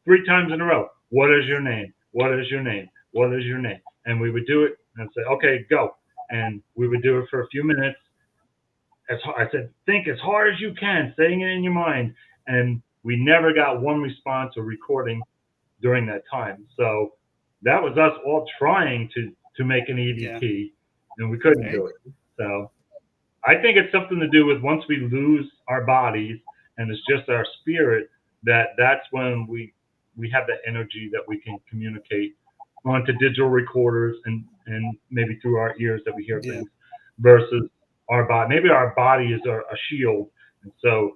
3 times in a row, what is your name? What is your name? What is your name? And we would do it and say, okay, go. And we would do it for a few minutes. I said, think as hard as you can, saying it in your mind. And we never got one response or recording during that time. So that was us all trying to make an EVP, and we couldn't do it. So I think it's something to do with once we lose our bodies and it's just our spirit, that's when we have the energy that we can communicate onto digital recorders and maybe through our ears that we hear things versus our body. Maybe our body is a shield. And so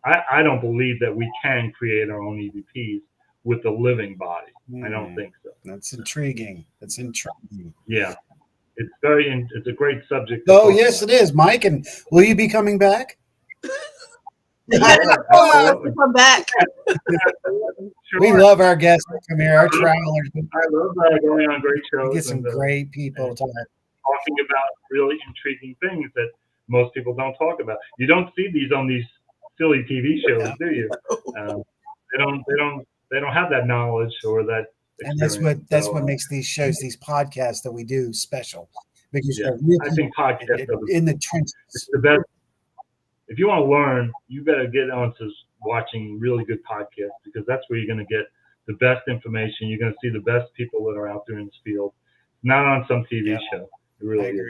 I don't believe that we can create our own EVPs with a living body. I don't think so. That's intriguing. Yeah. It's a great subject. Oh, yes, it is, Mike. And will you be coming back? Come back. Sure. We love our guests that come here, our travelers. I love going on great shows. We get some great people talking about really intriguing things that most people don't talk about. You don't see these on these silly TV shows, do you? They don't have that knowledge or that experience. And that's what makes these shows, these podcasts that we do special. Because they're really I think podcasts in the trenches. It's the best. If you want to learn, you better get onto watching really good podcasts because that's where you're going to get the best information. You're going to see the best people that are out there in this field, not on some TV show. It really is.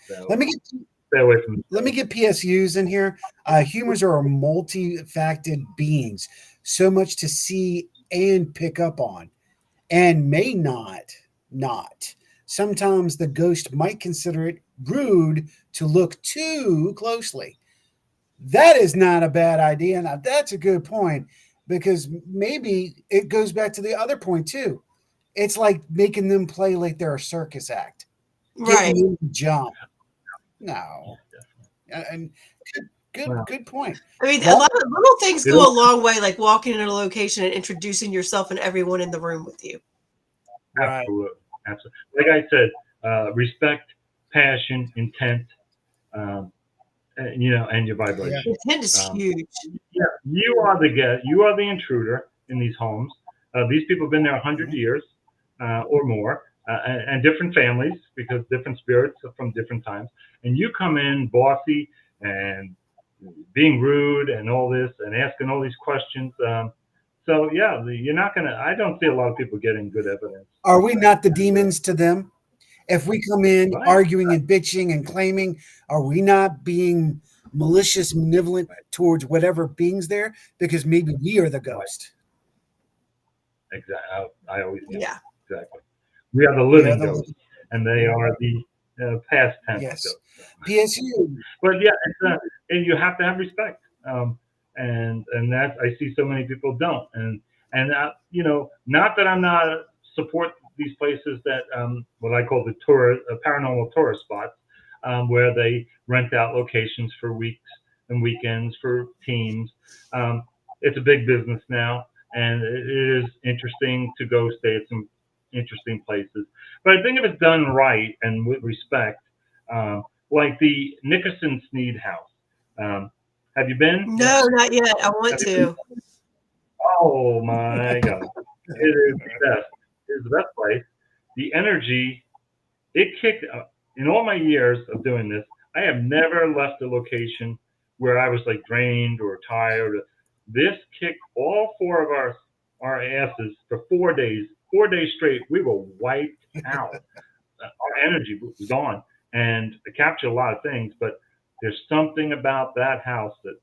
So, Let me get PSUs in here. Humans are multi-facted beings, so much to see and pick up on, and may not. Sometimes the ghost might consider it rude to look too closely. That is not a bad idea. Now, that's a good point because maybe it goes back to the other point too. It's like making them play like they're a circus act. Right. Getting them to jump. No. And good point. I mean, a lot of little things go a long way, like walking in a location and introducing yourself and everyone in the room with you. Right. Absolutely. Absolutely. Like I said, respect, passion, intent, and, and your vibration. Intent is huge. Yeah, you are the guest. You are the intruder in these homes. These people have been there 100 years or more, and different families because different spirits are from different times. And you come in bossy and being rude and all this and asking all these questions. So yeah, you're not gonna. I don't see a lot of people getting good evidence. Are we not the demons to them? If we come in Right. arguing and bitching and claiming, are we not being malicious, malevolent towards whatever beings there? Because maybe we are the ghost. Exactly. I always Yeah. exactly. We are the We are living the ghosts, and they are the past tense Yes. ghosts. PSU. But yeah, and you have to have respect. And that I see so many people don't. And not that I'm not support these places that what I call the paranormal tourist spots, where they rent out locations for weeks and weekends for teams. It's a big business now, and it is interesting to go stay at some interesting places. But I think if it's done right and with respect, like the Nickerson Sneed House. Have you been? No, not yet. I want to. Oh my God. It is the best. It is the best place. The energy, it kicked in all my years of doing this, I have never left a location where I was like drained or tired. This kicked all four of our asses for 4 days straight. We were wiped out. Our energy was gone. And I captured a lot of things, but there's something about that house that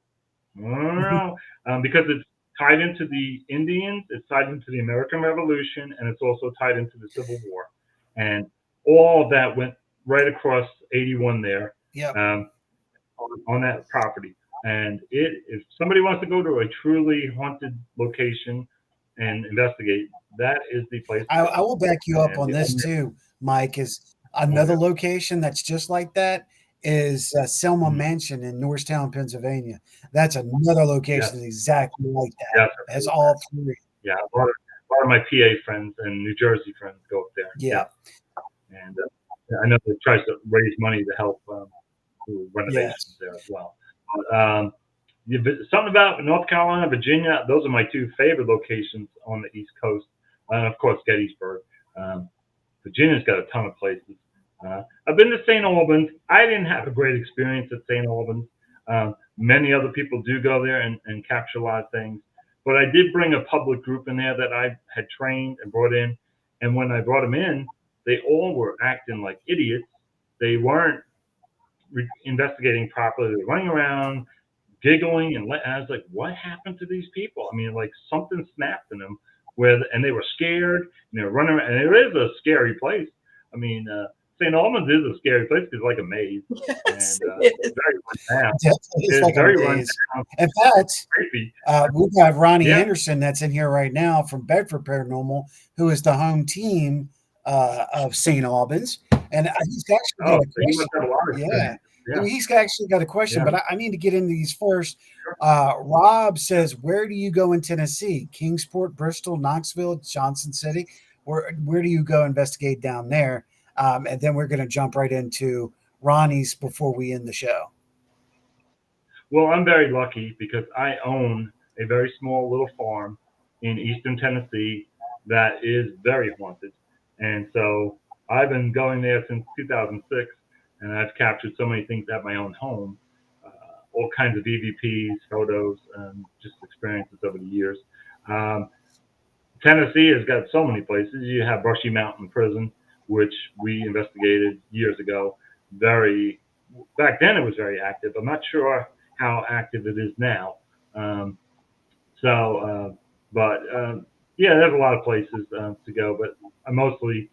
I don't know, because it's tied into the Indians, it's tied into the American Revolution, and it's also tied into the Civil War, and all of that went right across 81 there, on that property. And if somebody wants to go to a truly haunted location and investigate, that is the place. I will back you up And on the this only- too, Mike. Is another location that's just like that is Selma Mansion in Norristown, Pennsylvania. That's another location that's exactly like that. Yes, Has all three. Yeah, a lot of my PA friends and New Jersey friends go up there. Yeah. And I know they tries to raise money to help do renovations there as well. Something about North Carolina, Virginia, those are my two favorite locations on the East Coast. And of course, Gettysburg. Virginia's got a ton of places. I've been to St. Albans. I didn't have a great experience at St. Albans. Many other people do go there and capture a lot of things. But I did bring a public group in there that I had trained and brought in. And when I brought them in, they all were acting like idiots. They weren't investigating properly. They were running around, giggling, and I was like, what happened to these people? I mean, like something snapped in them and they were scared and they were running around. And it is a scary place. I mean, St. Albans is a scary place because it's like a maze. Yes, And it is. very run down. It's like very a run maze. down. In fact, Creepy. we've got Ronnie Yeah. Anderson that's in here right now from Bedford Paranormal, who is the home team of St. Albans. And he's actually got a So he question. must have a lot of experience. Yeah. He's actually got a question, Yeah. but I need to get into these first. Rob says, where do you go in Tennessee? Kingsport, Bristol, Knoxville, Johnson City? Where do you go investigate down there? And then we're going to jump right into Ronnie's before we end the show. Well, I'm very lucky because I own a very small little farm in eastern Tennessee that is very haunted. And so I've been going there since 2006, and I've captured so many things at my own home, all kinds of EVPs, photos, just experiences over the years. Tennessee has got so many places. You have Brushy Mountain Prison, which we investigated years ago. Back then it was very active. I'm not sure how active it is now. Yeah, there's a lot of places to go, but I mostly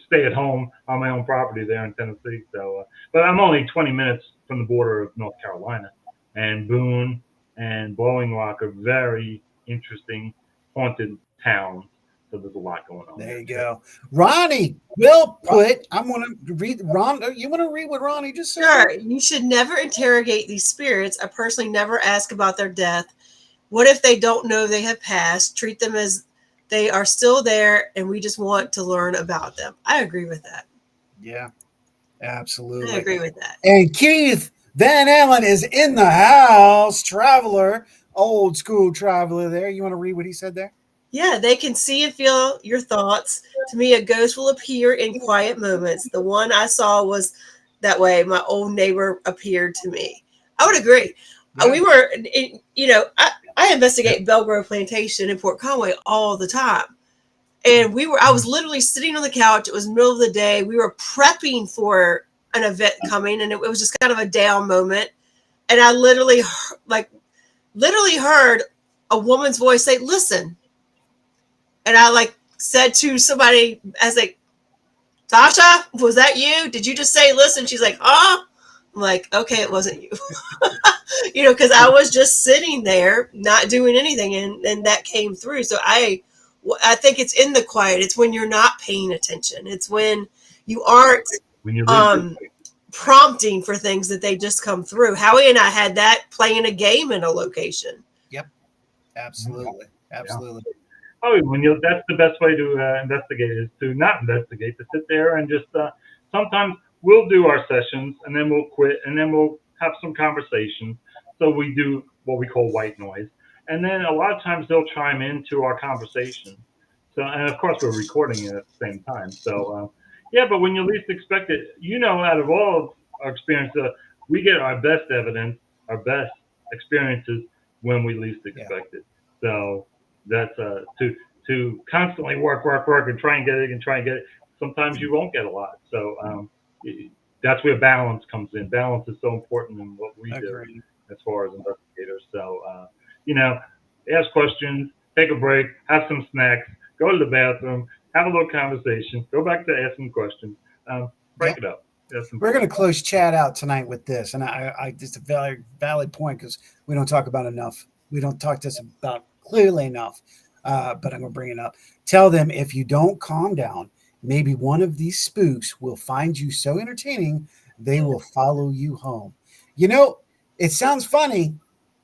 stay at home on my own property there in Tennessee. So, but I'm only 20 minutes from the border of North Carolina, and Boone and Blowing Rock are very interesting haunted towns. So there's a lot going on. There you go. Ronnie, well put. I'm going to read. Ron, you want to read what Ronnie just said? Sure. You should never interrogate these spirits. I personally never ask about their death. What if they don't know they have passed? Treat them as They are still there, and we just want to learn about them. I agree with that. Yeah, I absolutely. agree with that. And Keith Van Allen is in the house. Traveler, old school traveler there. You want to read what he said there? Yeah, they can see and feel your thoughts. To me, a ghost will appear in quiet moments. The one I saw was that way. My old neighbor appeared to me. I would agree. Yeah. We were, I investigate Belgrove Plantation in Port Conway all the time. And I was literally sitting on the couch. It was the middle of the day. We were prepping for an event coming, and it was just kind of a down moment. And I literally heard a woman's voice say, "Listen." And I said to somebody, I was like, "Tasha, was that you? Did you just say listen?" She's like, "Huh?" I'm like, "Okay, it wasn't you." Because I was just sitting there not doing anything, and that came through. So I think it's in the quiet. It's when you're not paying attention. It's when you aren't When you prompting for things that they just come through. Howie and I had that playing a game in a location. Yep. Absolutely. Absolutely. That's the best way to investigate is to not investigate, to sit there and just sometimes we'll do our sessions and then we'll quit and then we'll have some conversation. So we do what we call white noise. And then a lot of times they'll chime into our conversation. So, and of course we're recording it at the same time. So, but when you least expect it, out of all of our experience, we get our best evidence, our best experiences when we least expect it. So that's to constantly work and try and get it. Sometimes you won't get a lot. So that's where balance comes in. Balance is so important in what we do as far as investigators. So ask questions, take a break, have some snacks, go to the bathroom, have a little conversation, go back to asking questions, break it up. We're going to close chat out tonight with this, and I just a valid point because we don't talk about enough. We don't talk this about clearly enough, but I'm going to bring it up. Tell them if you don't calm down, maybe one of these spooks will find you so entertaining they will follow you home. It sounds funny.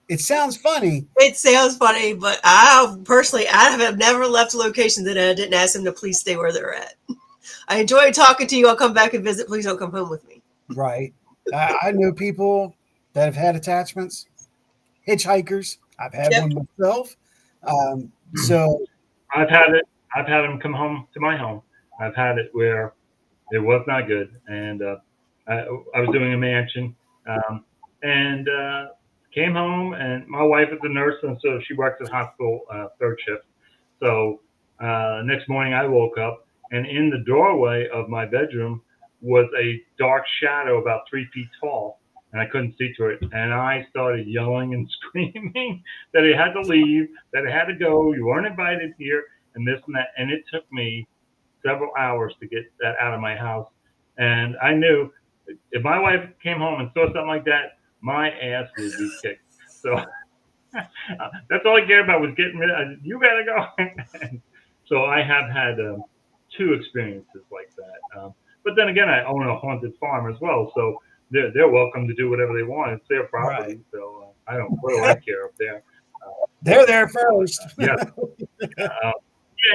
It sounds funny. But I have never left a location that I didn't ask them to please stay where they're at. I enjoy talking to you. I'll come back and visit. Please don't come home with me. Right. I know people that have had attachments, hitchhikers. I've had one myself. So I've had it. I've had them come home to my home. I've had it where it was not good, and I was doing a mansion, and came home, and my wife is a nurse, and so she works at hospital third shift. So next morning I woke up, and in the doorway of my bedroom was a dark shadow about 3 feet tall, and I couldn't see through it. And I started yelling and screaming that I had to leave, that I had to go. You weren't invited here, and this and that. And it took me several hours to get that out of my house. And I knew if my wife came home and saw something like that, my ass would be kicked. So that's all I cared about was getting rid of. You gotta go. So I have had 2 experiences like that. But then again, I own a haunted farm as well, so they're welcome to do whatever they want. It's their property, right. So I don't. What do I care if they're there first? Yeah.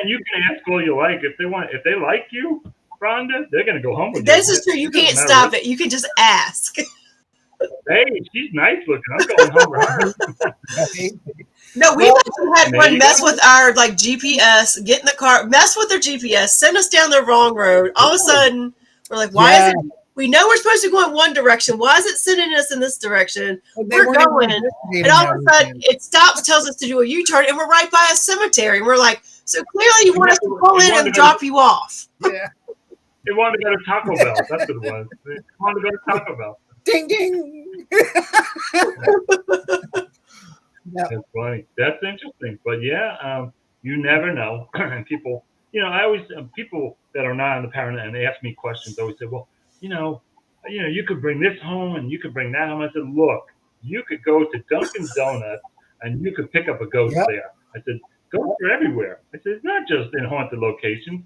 And you can ask all you like if they want. If they like you, Rhonda, they're going to go home with you. This is true. You can't stop it. You can just ask. Hey, she's nice looking. I'm going home with her. No, we've actually had one mess with our GPS, get in the car, mess with their GPS, send us down the wrong road. All of a sudden, we're like, why is it? We know we're supposed to go in one direction. Why is it sending us in this direction? We're going. And all of a sudden, it stops, tells us to do a U-turn, and we're right by a cemetery. And we're like, so clearly you want us to pull in and drop you off. Yeah. They wanted to go to Taco Bell. That's what it was. They wanted to go to Taco Bell. Ding, ding. That's funny. That's interesting. But yeah, you never know. And people, I always, people that are not on the paranormal and they ask me questions, I always say, well, you could bring this home and you could bring that home. I said, look, you could go to Dunkin' Donuts and you could pick up a ghost there. I said, ghosts are everywhere. I said, it's not just in haunted locations.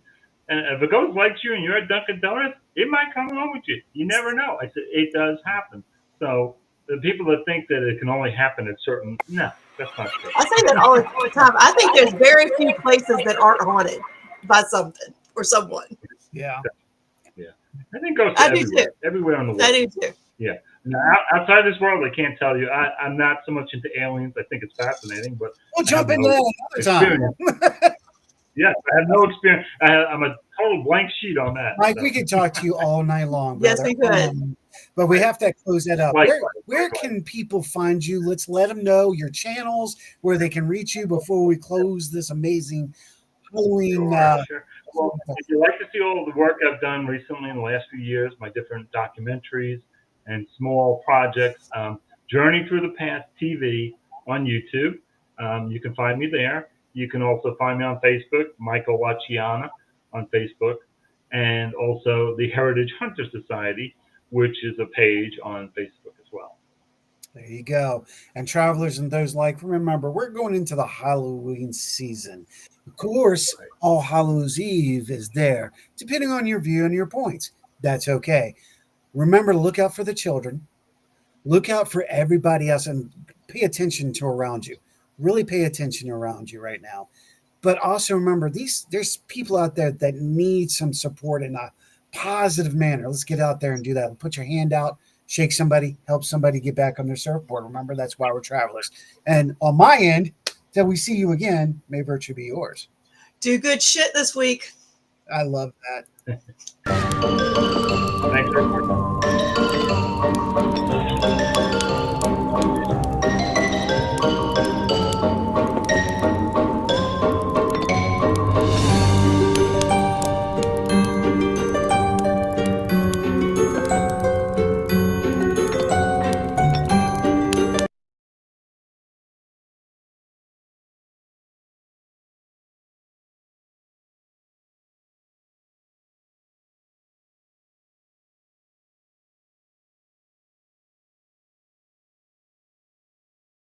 And if a ghost likes you and you're at Dunkin' Donuts, it might come home with you. You never know. I said, it does happen. So the people that think that it can only happen at certain, no, That's not true. I say that all the time. I think there's very few places that aren't haunted by something or someone. Yeah. Yeah. I think it goes I do everywhere. too. Everywhere on the world. I do too. Yeah. Now, outside this world, I can't tell you. I'm not so much into aliens. I think it's fascinating, but We'll I jump have into no that another time. experience. Yes, I have no experience. I'm a total blank sheet on that. Mike, so. we could talk to you all night long, Yes, brother. we could. But we have to close that up. Likewise, Where likewise. can people find you? Let's let them know your channels, where they can reach you before we close this amazing Halloween. Sure. Well, if you'd like to see all the work I've done recently in the last few years, my different documentaries and small projects, Journey Through the Past TV on YouTube. You can find me there. You can also find me on Facebook, Michael LaChaina on Facebook, and also the Heritage Hunter Society, which is a page on Facebook as well. There you go. And travelers and those like, remember, we're going into the Halloween season. Of course, All Hallows Eve is there, depending on your view and your points. That's okay. Remember to look out for the children. Look out for everybody else and pay attention to around you. Really pay attention around you right now. But also remember, there's people out there that need some support in a positive manner. Let's get out there and do that. Put your hand out, shake somebody, help somebody get back on their surfboard. Remember, that's why we're travelers. And on my end, till we see you again, may virtue be yours. Do good shit this week. I love that.